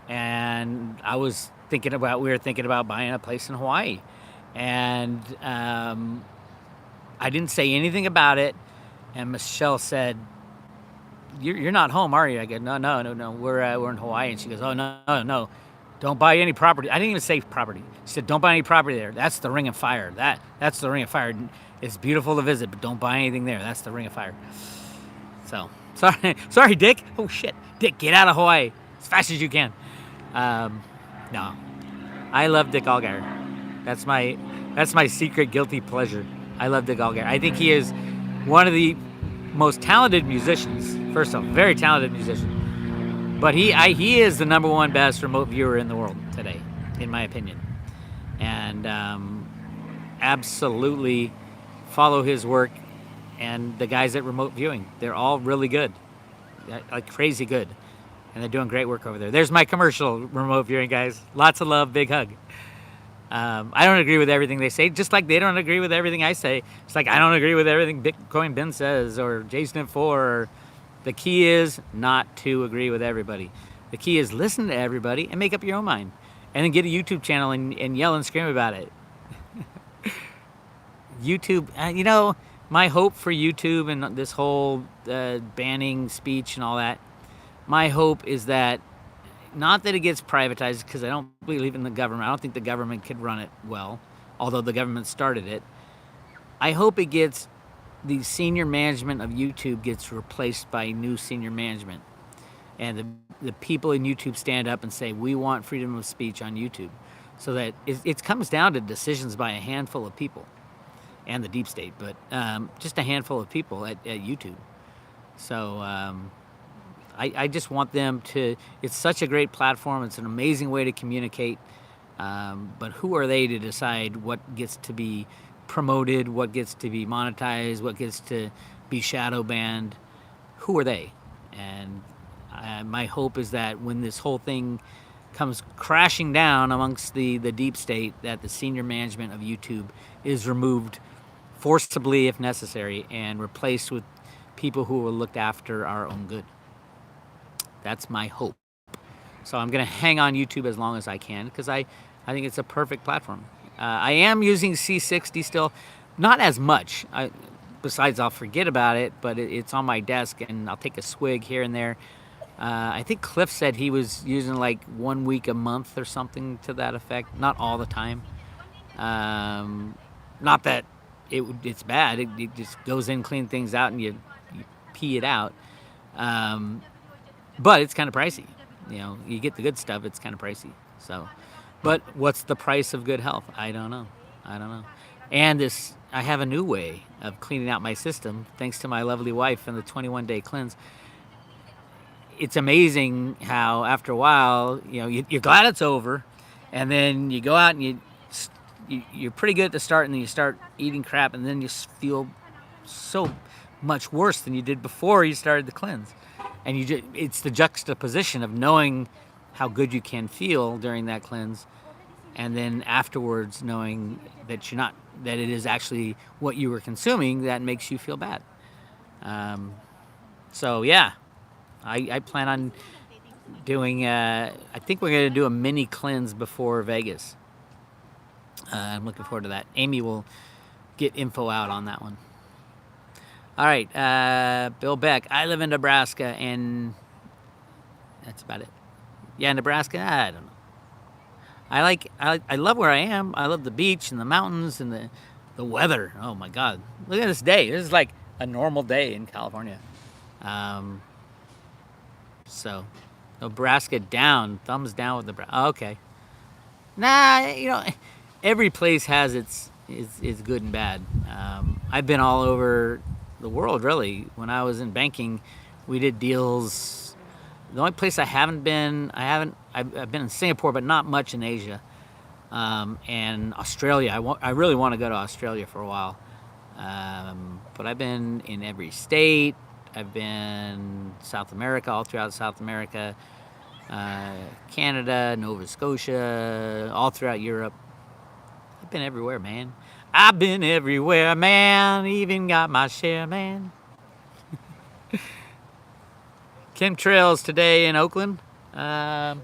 Speaker 1: And we were thinking about buying a place in Hawaii. And I didn't say anything about it. And Michelle said, You're not home, are you? I go, no. We're in Hawaii. And she goes, oh, no. Don't buy any property. I didn't even say property. She said, don't buy any property there. That's the Ring of Fire. That's the Ring of Fire. It's beautiful to visit, but don't buy anything there. That's the Ring of Fire. So, sorry, Dick. Oh, shit. Dick, get out of Hawaii as fast as you can. No. I love Dick Allgaier. That's my secret guilty pleasure. I love Dick Allgaier. I think he is one of the most talented musicians. First off, very talented musician. But he is the number one best remote viewer in the world today, in my opinion. And absolutely follow his work. And the guys at Remote Viewing, they're all really good, like crazy good. And they're doing great work over there. There's my commercial, Remote Viewing guys. Lots of love, big hug. I don't agree with everything they say, just like they don't agree with everything I say. It's like I don't agree with everything Bitcoin Ben says or Jason F4. The key is not to agree with everybody. The key is listen to everybody and make up your own mind. And then get a YouTube channel and yell and scream about it. YouTube, my hope for YouTube and this whole banning speech and all that, my hope is that, not that it gets privatized, because I don't believe in the government. I don't think the government could run it well, although the government started it. I hope it gets the senior management of YouTube gets replaced by new senior management, and the people in YouTube stand up and say, we want freedom of speech on YouTube, so that it comes down to decisions by a handful of people and the deep state, but just a handful of people at YouTube. So I just want them to, it's such a great platform, it's an amazing way to communicate, but who are they to decide what gets to be promoted, what gets to be monetized, what gets to be shadow banned? Who are they? And my hope is that when this whole thing comes crashing down amongst the deep state, that the senior management of YouTube is removed forcibly if necessary and replaced with people who will look after our own good. That's my hope. So I'm going to hang on YouTube as long as I can, because I think it's a perfect platform. I am using C60 still, not as much. Besides, I'll forget about it, but it's on my desk, and I'll take a swig here and there. I think Cliff said he was using like 1 week a month or something to that effect. Not all the time. Not that it's bad. It just goes in, clean things out, and you pee it out. But it's kind of pricey. You know, you get the good stuff, it's kind of pricey. So, but what's the price of good health? I don't know. And I have a new way of cleaning out my system, thanks to my lovely wife and the 21-day cleanse. It's amazing how after a while, you know, you're glad it's over, and then you go out and you're pretty good at the start, and then you start eating crap, and then you feel so much worse than you did before you started the cleanse. And it's the juxtaposition of knowing how good you can feel during that cleanse, and then afterwards knowing that that it is actually what you were consuming that makes you feel bad. So yeah, I plan on doing, I think we're going to do a mini cleanse before Vegas. I'm looking forward to that. Amy will get info out on that one. All right, Bill Beck. I live in Nebraska, and that's about it. Yeah, Nebraska. I don't know. I love where I am. I love the beach and the mountains and the weather. Oh my God! Look at this day. This is like a normal day in California. So, Nebraska down. Thumbs down with Nebraska. Oh, okay. Nah, you know, every place has its good and bad. I've been all over the world, really. When I was in banking, we did deals. The only place I haven't been, I've been in Singapore, but not much in Asia, and Australia. I really want to go to Australia for a while, but I've been in every state. I've been South America, all throughout South America, Canada, Nova Scotia, all throughout Europe. I've been everywhere, man. I've been everywhere, man. Even got my share, man. Chemtrails today in Oakland. No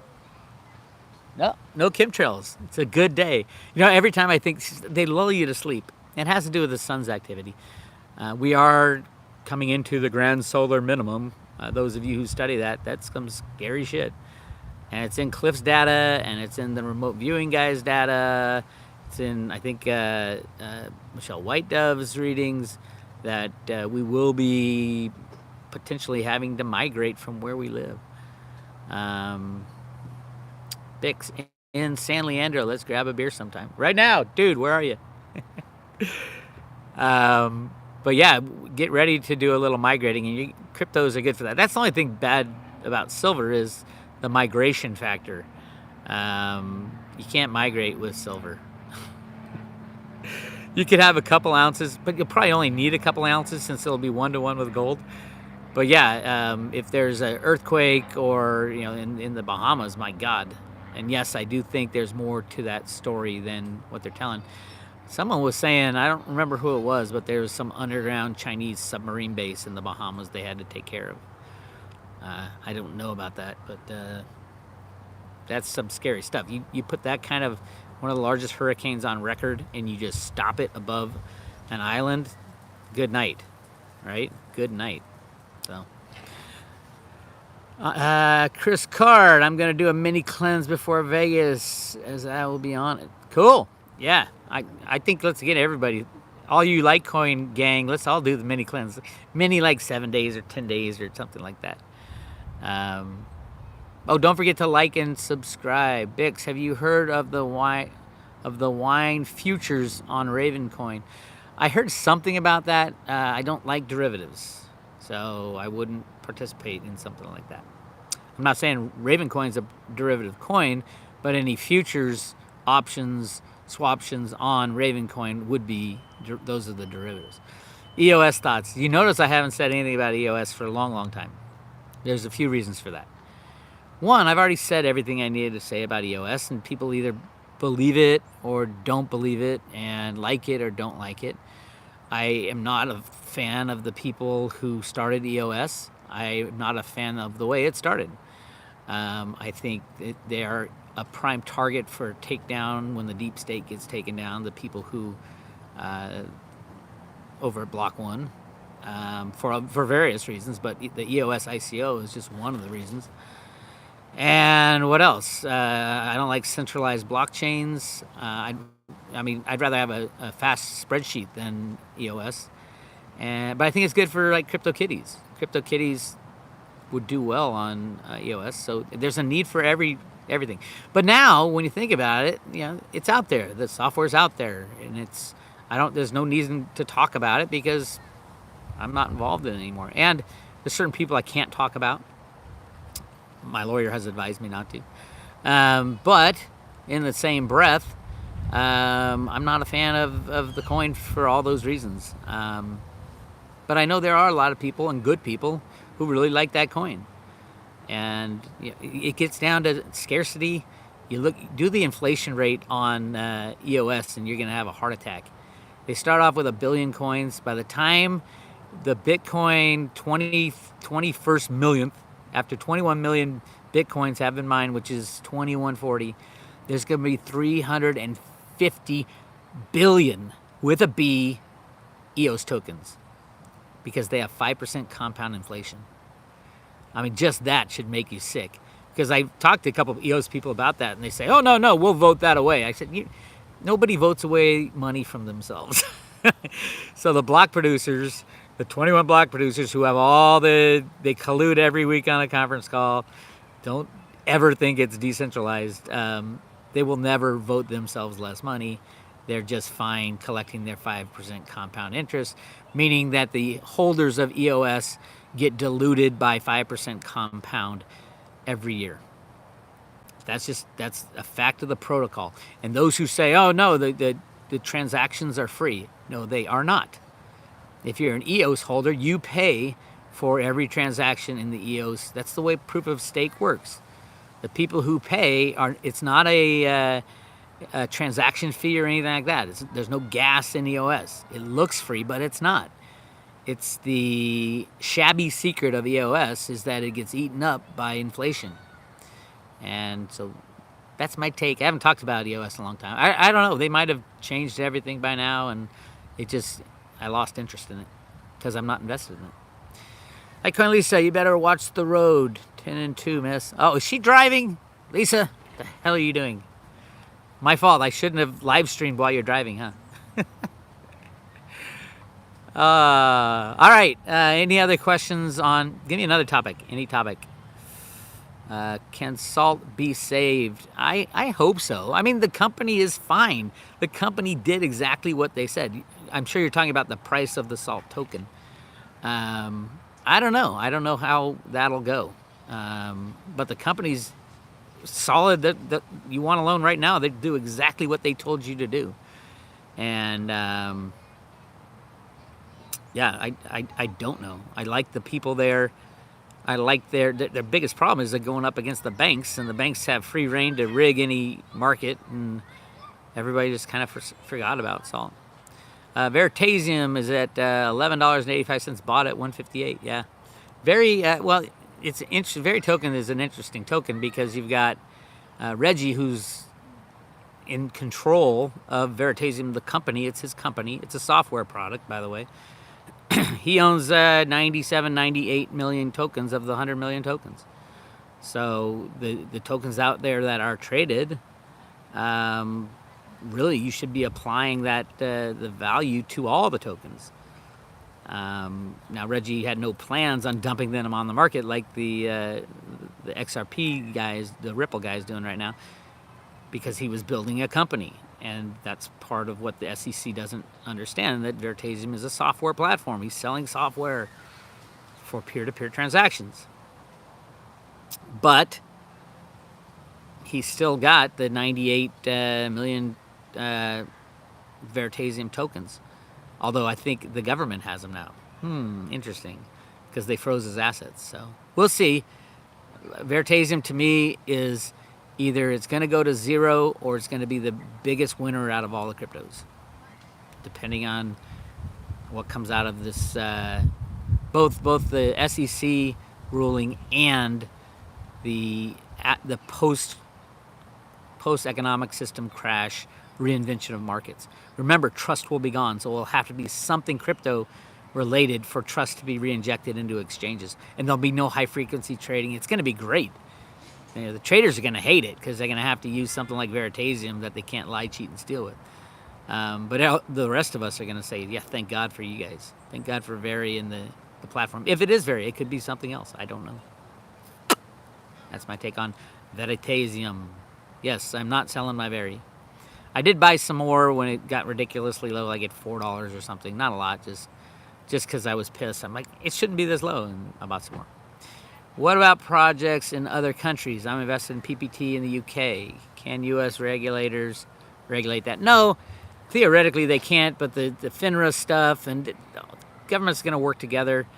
Speaker 1: chemtrails. It's a good day. You know, every time I think they lull you to sleep. It has to do with the sun's activity. We are coming into the grand solar minimum. Those of you who study that, that's some scary shit. And it's in Cliff's data, and it's in the remote viewing guy's data. It's in, I think, Michelle White Dove's readings, that we will be potentially having to migrate from where we live. Bix in San Leandro, let's grab a beer sometime. Right now, dude, where are you? But yeah, get ready to do a little migrating, and cryptos are good for that. That's the only thing bad about silver is the migration factor. You can't migrate with silver. You could have a couple ounces, but you'll probably only need a couple ounces since it'll be 1-to-1 with gold. But yeah, if there's an earthquake or, you know, in the Bahamas, my God. And yes, I do think there's more to that story than what they're telling. Someone was saying, I don't remember who it was, but there was some underground Chinese submarine base in the Bahamas they had to take care of. I don't know about that, but that's some scary stuff. You put that kind of one of the largest hurricanes on record, and you just stop it above an island, good night, right? Good night. So, Chris Card, I'm going to do a mini cleanse before Vegas, as I will be on it. Cool. Yeah, I think let's get everybody all you Litecoin gang, let's all do the mini cleanse. Mini like 7 days or 10 days or something like that. Oh, don't forget to like and subscribe. Bix, have you heard of the wine futures on Ravencoin? I heard something about that. I don't like derivatives, so I wouldn't participate in something like that. I'm not saying Ravencoin's a derivative coin, but any futures, options, swaptions on Ravencoin would be, those are the derivatives. EOS thoughts. You notice I haven't said anything about EOS for a long, long time. There's a few reasons for that. One, I've already said everything I needed to say about EOS, and people either believe it or don't believe it, and like it or don't like it. I am not a fan of the people who started EOS. I'm not a fan of the way it started. I think that they are a prime target for takedown when the deep state gets taken down, the people who over at Block One, for various reasons, but the EOS ICO is just one of the reasons. And what else? I don't like centralized blockchains. I'd rather have a fast spreadsheet than EOS. But I think it's good for like CryptoKitties. CryptoKitties would do well on EOS. So there's a need for everything. But now, when you think about it, it's out there. The software's out there, and there's no reason to talk about it because I'm not involved in it anymore. And there's certain people I can't talk about. My lawyer has advised me not to. But in the same breath, I'm not a fan of the coin for all those reasons. But I know there are a lot of people, and good people, who really like that coin. And it gets down to scarcity. You do the inflation rate on EOS, and you're going to have a heart attack. They start off with 1 billion coins. By the time the Bitcoin 21st millionth, after 21 million Bitcoins have been mined, which is 2140, there's going to be 350 billion, with a B, EOS tokens, because they have 5% compound inflation. I mean, just that should make you sick. Because I talked to a couple of EOS people about that, and they say, oh, no, we'll vote that away. I said, nobody votes away money from themselves. So the block producers, the 21 block producers who have they collude every week on a conference call, don't ever think it's decentralized. They will never vote themselves less money. They're just fine collecting their 5% compound interest, meaning that the holders of EOS get diluted by 5% compound every year. That's a fact of the protocol. And those who say, oh, no, the transactions are free. No, they are not. If you're an EOS holder, you pay for every transaction in the EOS. That's the way proof of stake works. The people who pay it's not a transaction fee or anything like that. There's no gas in EOS. It looks free, but it's not. It's the shabby secret of EOS is that it gets eaten up by inflation. And so that's my take. I haven't talked about EOS in a long time. I don't know. They might have changed everything by now, and I lost interest in it because I'm not invested in it. Hi, Coin Lisa, you better watch the road. 10-2, miss. Oh, is she driving? Lisa, what the hell are you doing? My fault. I shouldn't have live streamed while you're driving, huh? All right. Any other questions give me another topic. Any topic. Can salt be saved? I hope so. I mean, the company is fine. The company did exactly what they said. I'm sure you're talking about the price of the salt token. I don't know. I don't know how that'll go. But the company's solid. That you want a loan right now, they do exactly what they told you to do. And I don't know. I like the people there. I like their biggest problem is they're going up against the banks, and the banks have free reign to rig any market, and everybody just kind of forgot about salt. Veritasium is at $11.85, bought at $158. Yeah, very well. It's Veritoken is an interesting token because you've got Reggie, who's in control of Veritasium, the company. It's his company. It's a software product, by the way. He owns 98 million tokens of the 100 million tokens. So the tokens out there that are traded, really you should be applying that the value to all the tokens. Now Reggie had no plans on dumping them on the market like the XRP guys, the Ripple guys doing right now, because he was building a company. And that's part of what the SEC doesn't understand, that Veritasium is a software platform. He's selling software for peer-to-peer transactions. But he's still got the 98 million Veritasium tokens. Although I think the government has them now. Interesting. Because they froze his assets. So we'll see. Veritasium to me is either it's going to go to zero or it's going to be the biggest winner out of all the cryptos. Depending on what comes out of this, both the SEC ruling and the post-economic system crash reinvention of markets. Remember, trust will be gone, so it will have to be something crypto related for trust to be reinjected into exchanges. And there'll be no high-frequency trading. It's going to be great. You know, the traders are going to hate it because they're going to have to use something like Veritasium that they can't lie, cheat, and steal with. But the rest of us are going to say, yeah, thank God for you guys. Thank God for Veri and the platform. If it is Veri, it could be something else. I don't know. That's my take on Veritasium. Yes, I'm not selling my Veri. I did buy some more when it got ridiculously low, like at $4 or something. Not a lot, just because I was pissed. I'm like, it shouldn't be this low, and I bought some more. What about projects in other countries? I'm invested in PPT in the UK. Can U.S. regulators regulate that? No, theoretically they can't, but the FINRA stuff and the government's going to work together.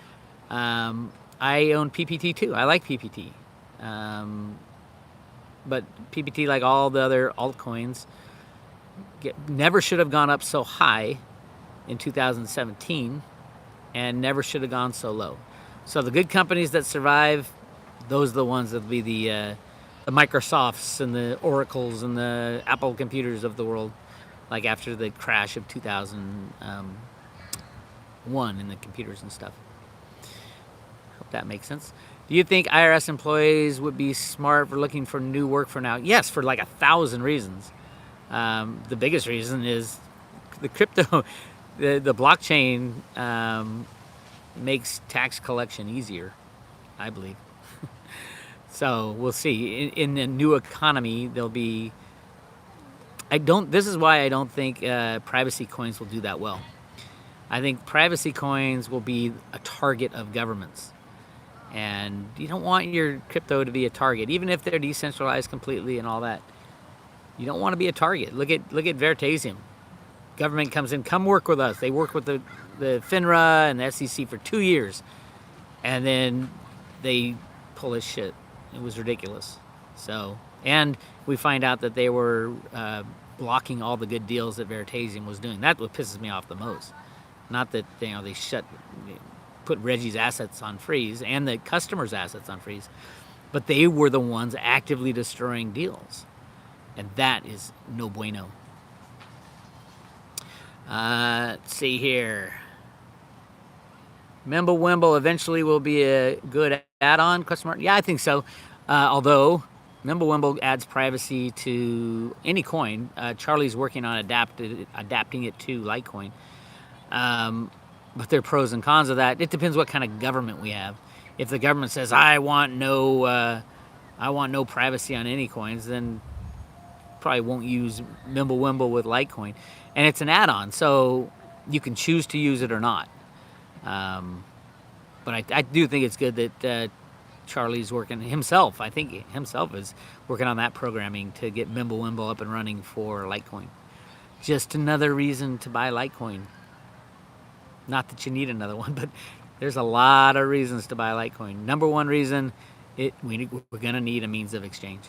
Speaker 1: I own PPT too. I like PPT. But PPT, like all the other altcoins, never should have gone up so high in 2017 and never should have gone so low. So the good companies that survive, those are the ones that will be the Microsofts and the Oracles and the Apple computers of the world, like after the crash of 2001 in the computers and stuff. Hope that makes sense. Do you think IRS employees would be smart for looking for new work for now? Yes, for like 1,000 reasons. The biggest reason is the crypto, the blockchain makes tax collection easier, I believe. So we'll see. In the new economy, there'll be. This is why I don't think privacy coins will do that well. I think privacy coins will be a target of governments. And you don't want your crypto to be a target, even if they're decentralized completely and all that. You don't want to be a target. Look at Veritasium. Government comes in, come work with us. They work with the FINRA and the SEC for 2 years, and then they pull his shit. It was ridiculous. So, and we find out that they were blocking all the good deals that Veritasium was doing. That's what pisses me off the most. Not that they put Reggie's assets on freeze and the customers' assets on freeze, but they were the ones actively destroying deals, and that is no bueno. Let's see here. Mimblewimble eventually will be a good add-on, question mark? Yeah, I think so. Although Mimblewimble adds privacy to any coin. Charlie's working on adapting it to Litecoin. But there are pros and cons of that. It depends what kind of government we have. If the government says, I want no privacy on any coins, then probably won't use Mimblewimble with Litecoin. And it's an add-on, so you can choose to use it or not. But I do think it's good that Charlie's working himself. I think himself is working on that programming to get Mimblewimble up and running for Litecoin. Just another reason to buy Litecoin. Not that you need another one, but there's a lot of reasons to buy Litecoin. Number one reason, we're going to need a means of exchange.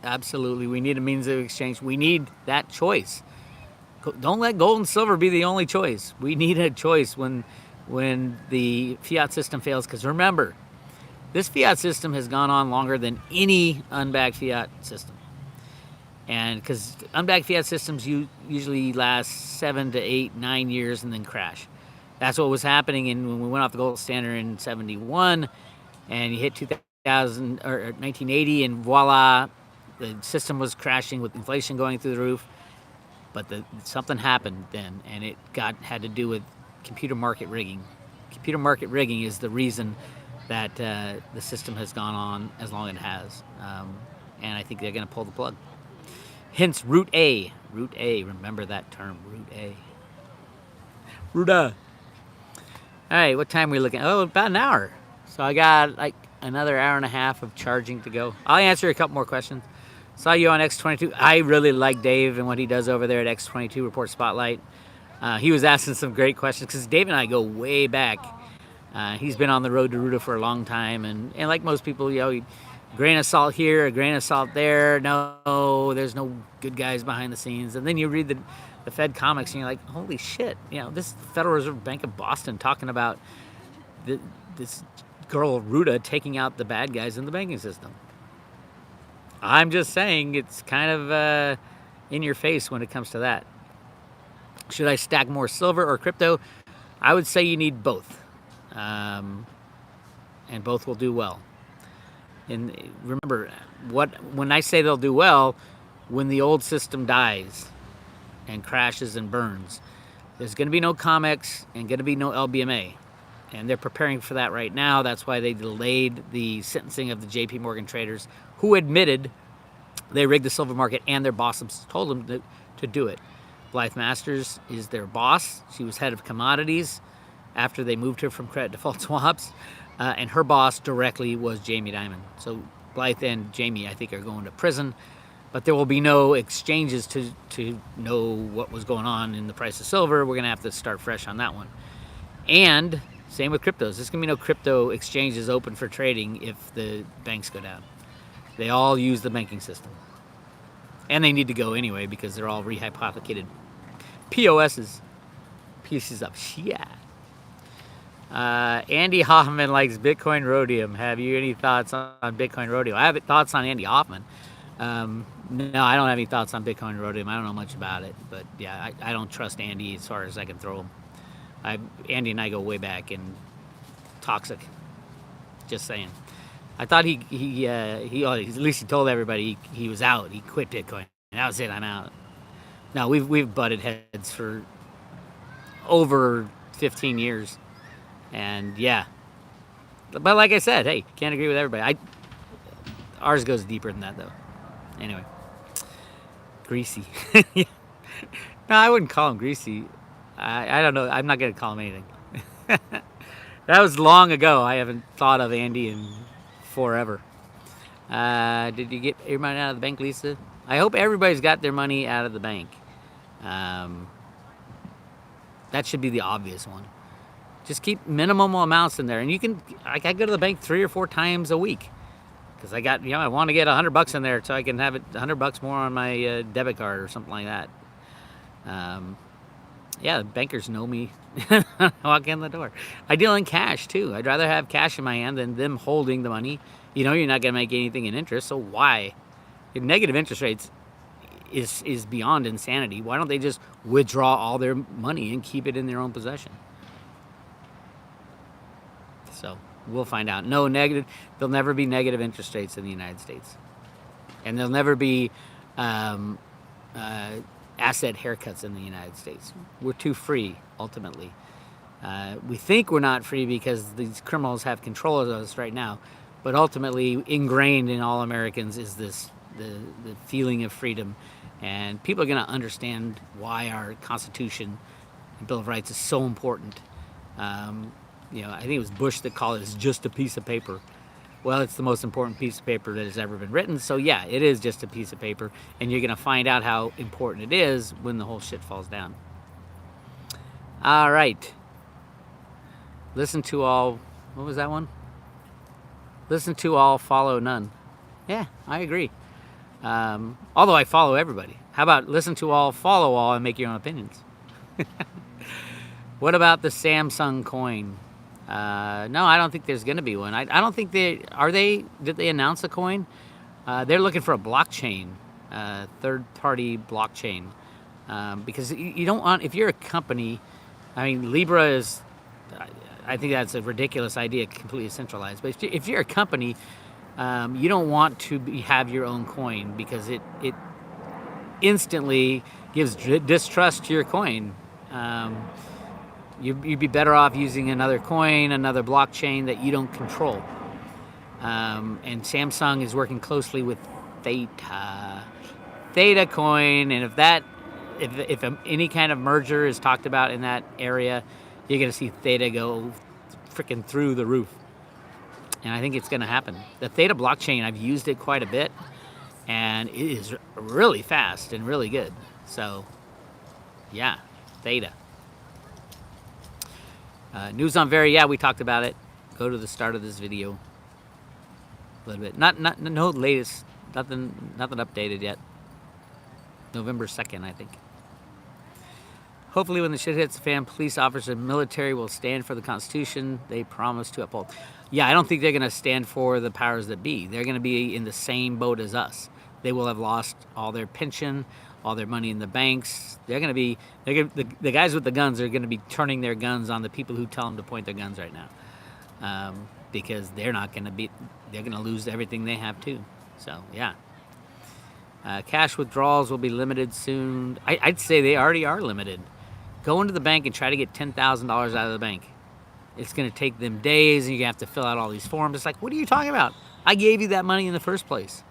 Speaker 1: Absolutely, we need a means of exchange. We need that choice. Don't let gold and silver be the only choice. We need a choice when the fiat system fails, because remember, this fiat system has gone on longer than any unbacked fiat system. And because unbacked fiat systems usually last 7 to 8, 9 years and then crash. That's what was happening when we went off the gold standard in 71, and you hit 2000 or 1980, and voila, the system was crashing with inflation going through the roof. But something happened then, and it had to do with computer market rigging. Computer market rigging is the reason that the system has gone on as long as it has, and I think they're going to pull the plug. Hence, Route A. Route A. Remember that term, Route A. Route A. All right, what time are we looking at? Oh, about an hour. So I got like another hour and a half of charging to go. I'll answer a couple more questions. Saw you on X22. I really like Dave and what he does over there at X22 Report Spotlight. He was asking some great questions because Dave and I go way back. He's been on the road to Ruta for a long time, and like most people, grain of salt here, a grain of salt there. No, there's no good guys behind the scenes. And then you read the Fed comics, and you're like, holy shit! This is the Federal Reserve Bank of Boston talking about this girl Ruta taking out the bad guys in the banking system. I'm just saying it's kind of in your face when it comes to that. Should I stack more silver or crypto? I would say you need both. And both will do well. And remember, when I say they'll do well, when the old system dies and crashes and burns, there's going to be no COMEX and going to be no LBMA. And they're preparing for that right now. That's why they delayed the sentencing of the JP Morgan traders who admitted they rigged the silver market, and their bosses told them to do it. Blythe Masters is their boss. She was head of commodities after they moved her from credit default swaps. And her boss directly was Jamie Dimon. So Blythe and Jamie, I think, are going to prison. But there will be no exchanges to know what was going on in the price of silver. We're going to have to start fresh on that one. And same with cryptos. There's going to be no crypto exchanges open for trading if the banks go down. They all use the banking system. And they need to go anyway because they're all rehypothecated POSs. Pieces of shit. Andy Hoffman likes Bitcoin Rhodium. Have you any thoughts on Bitcoin Rhodium? I have thoughts on Andy Hoffman. No, I don't have any thoughts on Bitcoin Rhodium. I don't know much about it. But yeah, I don't trust Andy as far as I can throw him. Andy and I go way back, and toxic. Just saying. I thought he at least he told everybody he was out. He quit Bitcoin. That was it. I'm out. No, we've butted heads for over 15 years, and yeah. But like I said, hey, can't agree with everybody. Ours goes deeper than that though. Anyway, greasy. No, I wouldn't call him greasy. I don't know. I'm not gonna call him anything. That was long ago. I haven't thought of Andy in forever. Did you get your money out of the bank, Lisa? I hope everybody's got their money out of the bank. That should be the obvious one. Just keep minimum amounts in there, and you can. I go to the bank 3 or 4 times a week because I want to get $100 in there so I can have it $100 more on my debit card or something like that. Yeah, bankers know me. Walk in the door. I deal in cash too. I'd rather have cash in my hand than them holding the money. You're not going to make anything in interest, so why? If negative interest rates is beyond insanity. Why don't they just withdraw all their money and keep it in their own possession? So we'll find out. No negative. There'll never be negative interest rates in the United States, and there'll never be asset haircuts in the United States. We're too free, ultimately. We think we're not free because these criminals have control of us right now, but ultimately ingrained in all Americans is the feeling of freedom, and people are going to understand why our Constitution and Bill of Rights is so important. I think it was Bush that called it just a piece of paper. Well, it's the most important piece of paper that has ever been written. So yeah, it is just a piece of paper, and you're going to find out how important it is when the whole shit falls down. All right. Listen to all, what was that one? Listen to all, follow none. Yeah, I agree. Although I follow everybody. How about listen to all, follow all, and make your own opinions? What about the Samsung coin? No, I don't think there's going to be one. I don't think did they announce a coin? They're looking for a blockchain, third-party blockchain. Because you don't want, if you're a company, Libra is, I think that's a ridiculous idea, completely centralized. But if you're a company, you don't want to have your own coin because it instantly gives distrust to your coin. You'd be better off using another coin, another blockchain that you don't control. And Samsung is working closely with Theta Coin, and if any kind of merger is talked about in that area, you're going to see Theta go freaking through the roof. And I think it's going to happen. The Theta blockchain, I've used it quite a bit, and it is really fast and really good. So, yeah, Theta. News on Very, yeah, we talked about it. Go to the start of this video a little bit. No latest, nothing updated yet. November 2nd, I think. Hopefully when the shit hits the fan, police officers and military will stand for the Constitution they promised to uphold. Yeah, I don't think they're going to stand for the powers that be. They're going to be in the same boat as us. They will have lost all their pension, all their money in the banks. The guys with the guns are going to be turning their guns on the people who tell them to point their guns right now, because they're going to lose everything they have too. So yeah. Cash withdrawals will be limited soon. I'd say they already are limited. Go into the bank and try to get $10,000 out of the bank. It's going to take them days, and you have to fill out all these forms. It's like, what are you talking about? I gave you that money in the first place.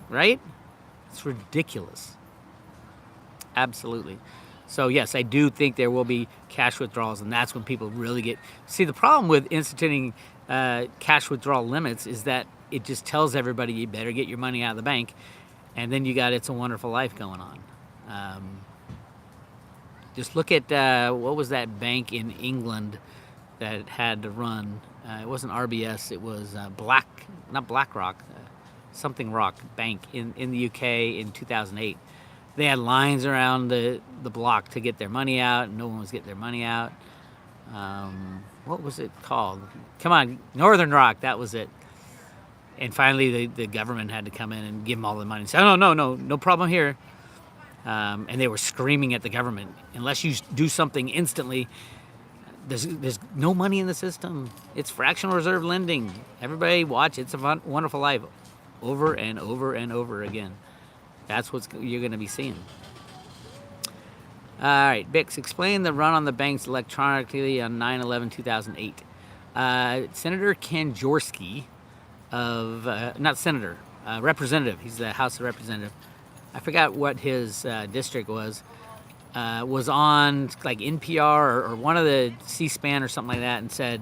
Speaker 1: Right? It's ridiculous. Absolutely. So, yes, I do think there will be cash withdrawals, and that's when people really get... See, the problem with instituting cash withdrawal limits is that it just tells everybody you better get your money out of the bank, and then you got It's a Wonderful Life going on. Just look at, what was that bank in England that had to run? It wasn't RBS, it was not BlackRock, something Rock Bank in the UK in 2008. They had lines around the block to get their money out, and no one was getting their money out. What was it called? Come on, Northern Rock, that was it. And finally, the government had to come in and give them all the money and say, oh, no problem here. And they were screaming at the government, unless you do something instantly, there's no money in the system. It's fractional reserve lending. Everybody watch It's a Wonderful Life over and over and over again. That's what you're going to be seeing. All right, Bix, explain the run on the banks electronically on 9/11/2008. Senator Ken Jaworski representative. He's the House of Representative. I forgot what his district was on like NPR or one of the C-SPAN or something like that, and said,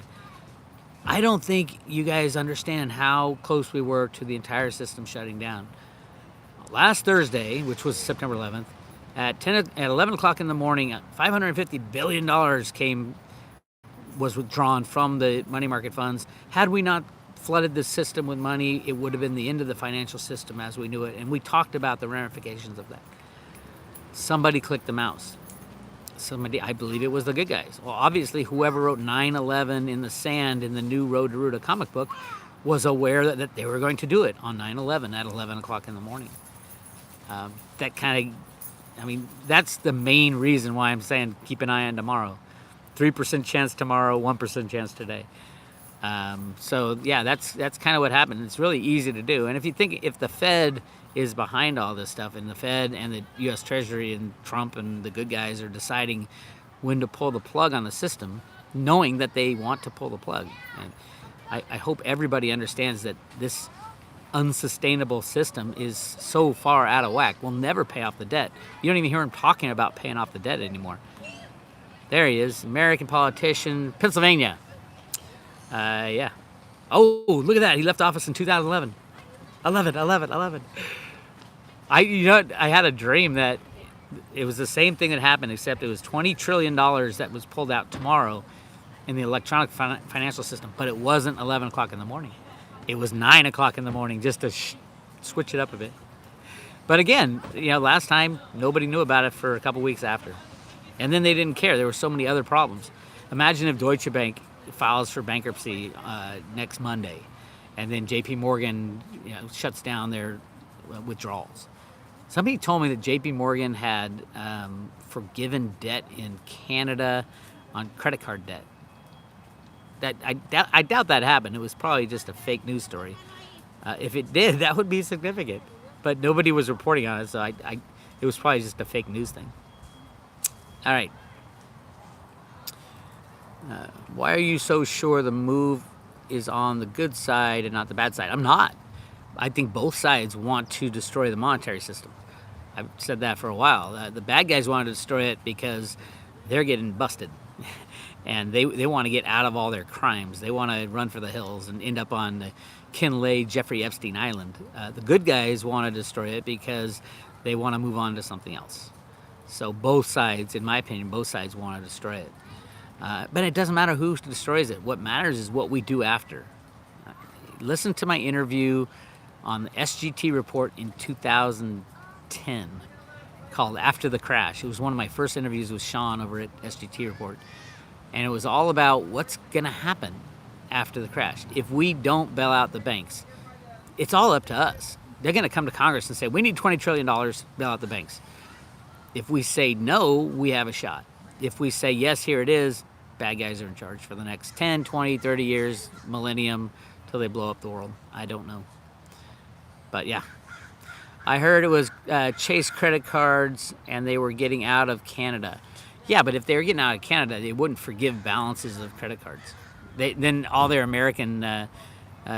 Speaker 1: I don't think you guys understand how close we were to the entire system shutting down. Last Thursday, which was September 11th, at 11 o'clock in the morning, $550 billion was withdrawn from the money market funds. Had we not flooded the system with money, it would have been the end of the financial system as we knew it. And we talked about the ramifications of that. Somebody clicked the mouse. I believe it was the good guys. Well, obviously, whoever wrote 9/11 in the sand in the new Road to Ruta comic book was aware that they were going to do it on 9/11 at 11 o'clock in the morning. That's the main reason why I'm saying keep an eye on tomorrow. 3% chance tomorrow, 1% chance today. So yeah, that's kind of what happened. It's really easy to do. And if the Fed is behind all this stuff, and the Fed and the U.S. Treasury and Trump and the good guys are deciding when to pull the plug on the system, knowing that they want to pull the plug. And I hope everybody understands that this unsustainable system is so far out of whack. We'll never pay off the debt. You don't even hear him talking about paying off the debt anymore. There he is, American politician, Pennsylvania. Yeah. Oh, look at that. He left office in 2011. I love it. I had a dream that it was the same thing that happened, except it was $20 trillion that was pulled out tomorrow in the electronic financial system, but it wasn't 11 o'clock in the morning. It was 9 o'clock in the morning, just to switch it up a bit. But again, last time, nobody knew about it for a couple weeks after. And then they didn't care. There were so many other problems. Imagine if Deutsche Bank files for bankruptcy next Monday, and then JP Morgan shuts down their withdrawals. Somebody told me that JP Morgan had forgiven debt in Canada on credit card debt. I doubt that happened. It was probably just a fake news story. If it did, that would be significant. But nobody was reporting on it, so It was probably just a fake news thing. All right. Why are you so sure the move is on the good side and not the bad side? I'm not. I think both sides want to destroy the monetary system. I've said that for a while. The bad guys want to destroy it because they're getting busted. And they want to get out of all their crimes. They want to run for the hills and end up on the Kinley, Jeffrey Epstein Island. The good guys want to destroy it because they want to move on to something else. So both sides, in my opinion, both sides want to destroy it. But it doesn't matter who destroys it. What matters is what we do after. Listen to my interview on the SGT report in 2010 called After the Crash. It was one of my first interviews with Sean over at SGT Report. And it was all about what's going to happen after the crash. If we don't bail out the banks, it's all up to us. They're going to come to Congress and say, we need $20 trillion to bail out the banks. If we say no, we have a shot. If we say yes, here it is, bad guys are in charge for the next 10, 20, 30 years, millennium, till they blow up the world. I don't know. But yeah. I heard it was Chase credit cards and they were getting out of Canada. Yeah, but if they were getting out of Canada, they wouldn't forgive balances of credit cards. Then all their American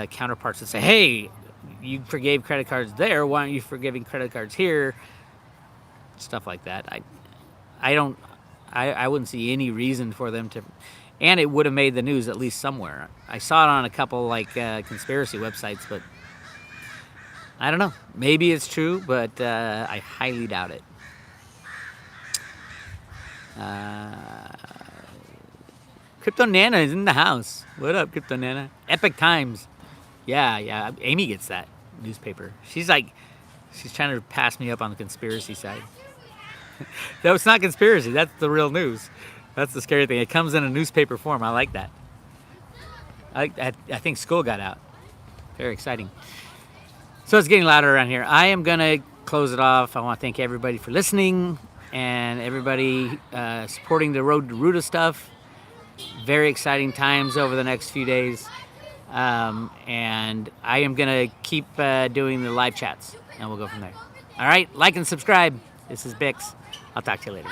Speaker 1: counterparts would say, hey, you forgave credit cards there, why aren't you forgiving credit cards here? Stuff like that. I wouldn't see any reason for them to, and it would have made the news at least somewhere. I saw it on a couple like conspiracy websites, but I don't know. Maybe it's true, but I highly doubt it. Crypto Nana is in the house. What up, Crypto Nana? Epic Times. Yeah. Amy gets that newspaper. She's trying to pass me up on the conspiracy side. No, it's not conspiracy. That's the real news. That's the scary thing. It comes in a newspaper form. I like that. I think school got out. Very exciting. So it's getting louder around here. I am going to close it off. I want to thank everybody for listening and everybody supporting the Road to Ruta stuff. Very exciting times over the next few days. And I am going to keep doing the live chats, and we'll go from there. All right, like and subscribe. This is Bix. I'll talk to you later.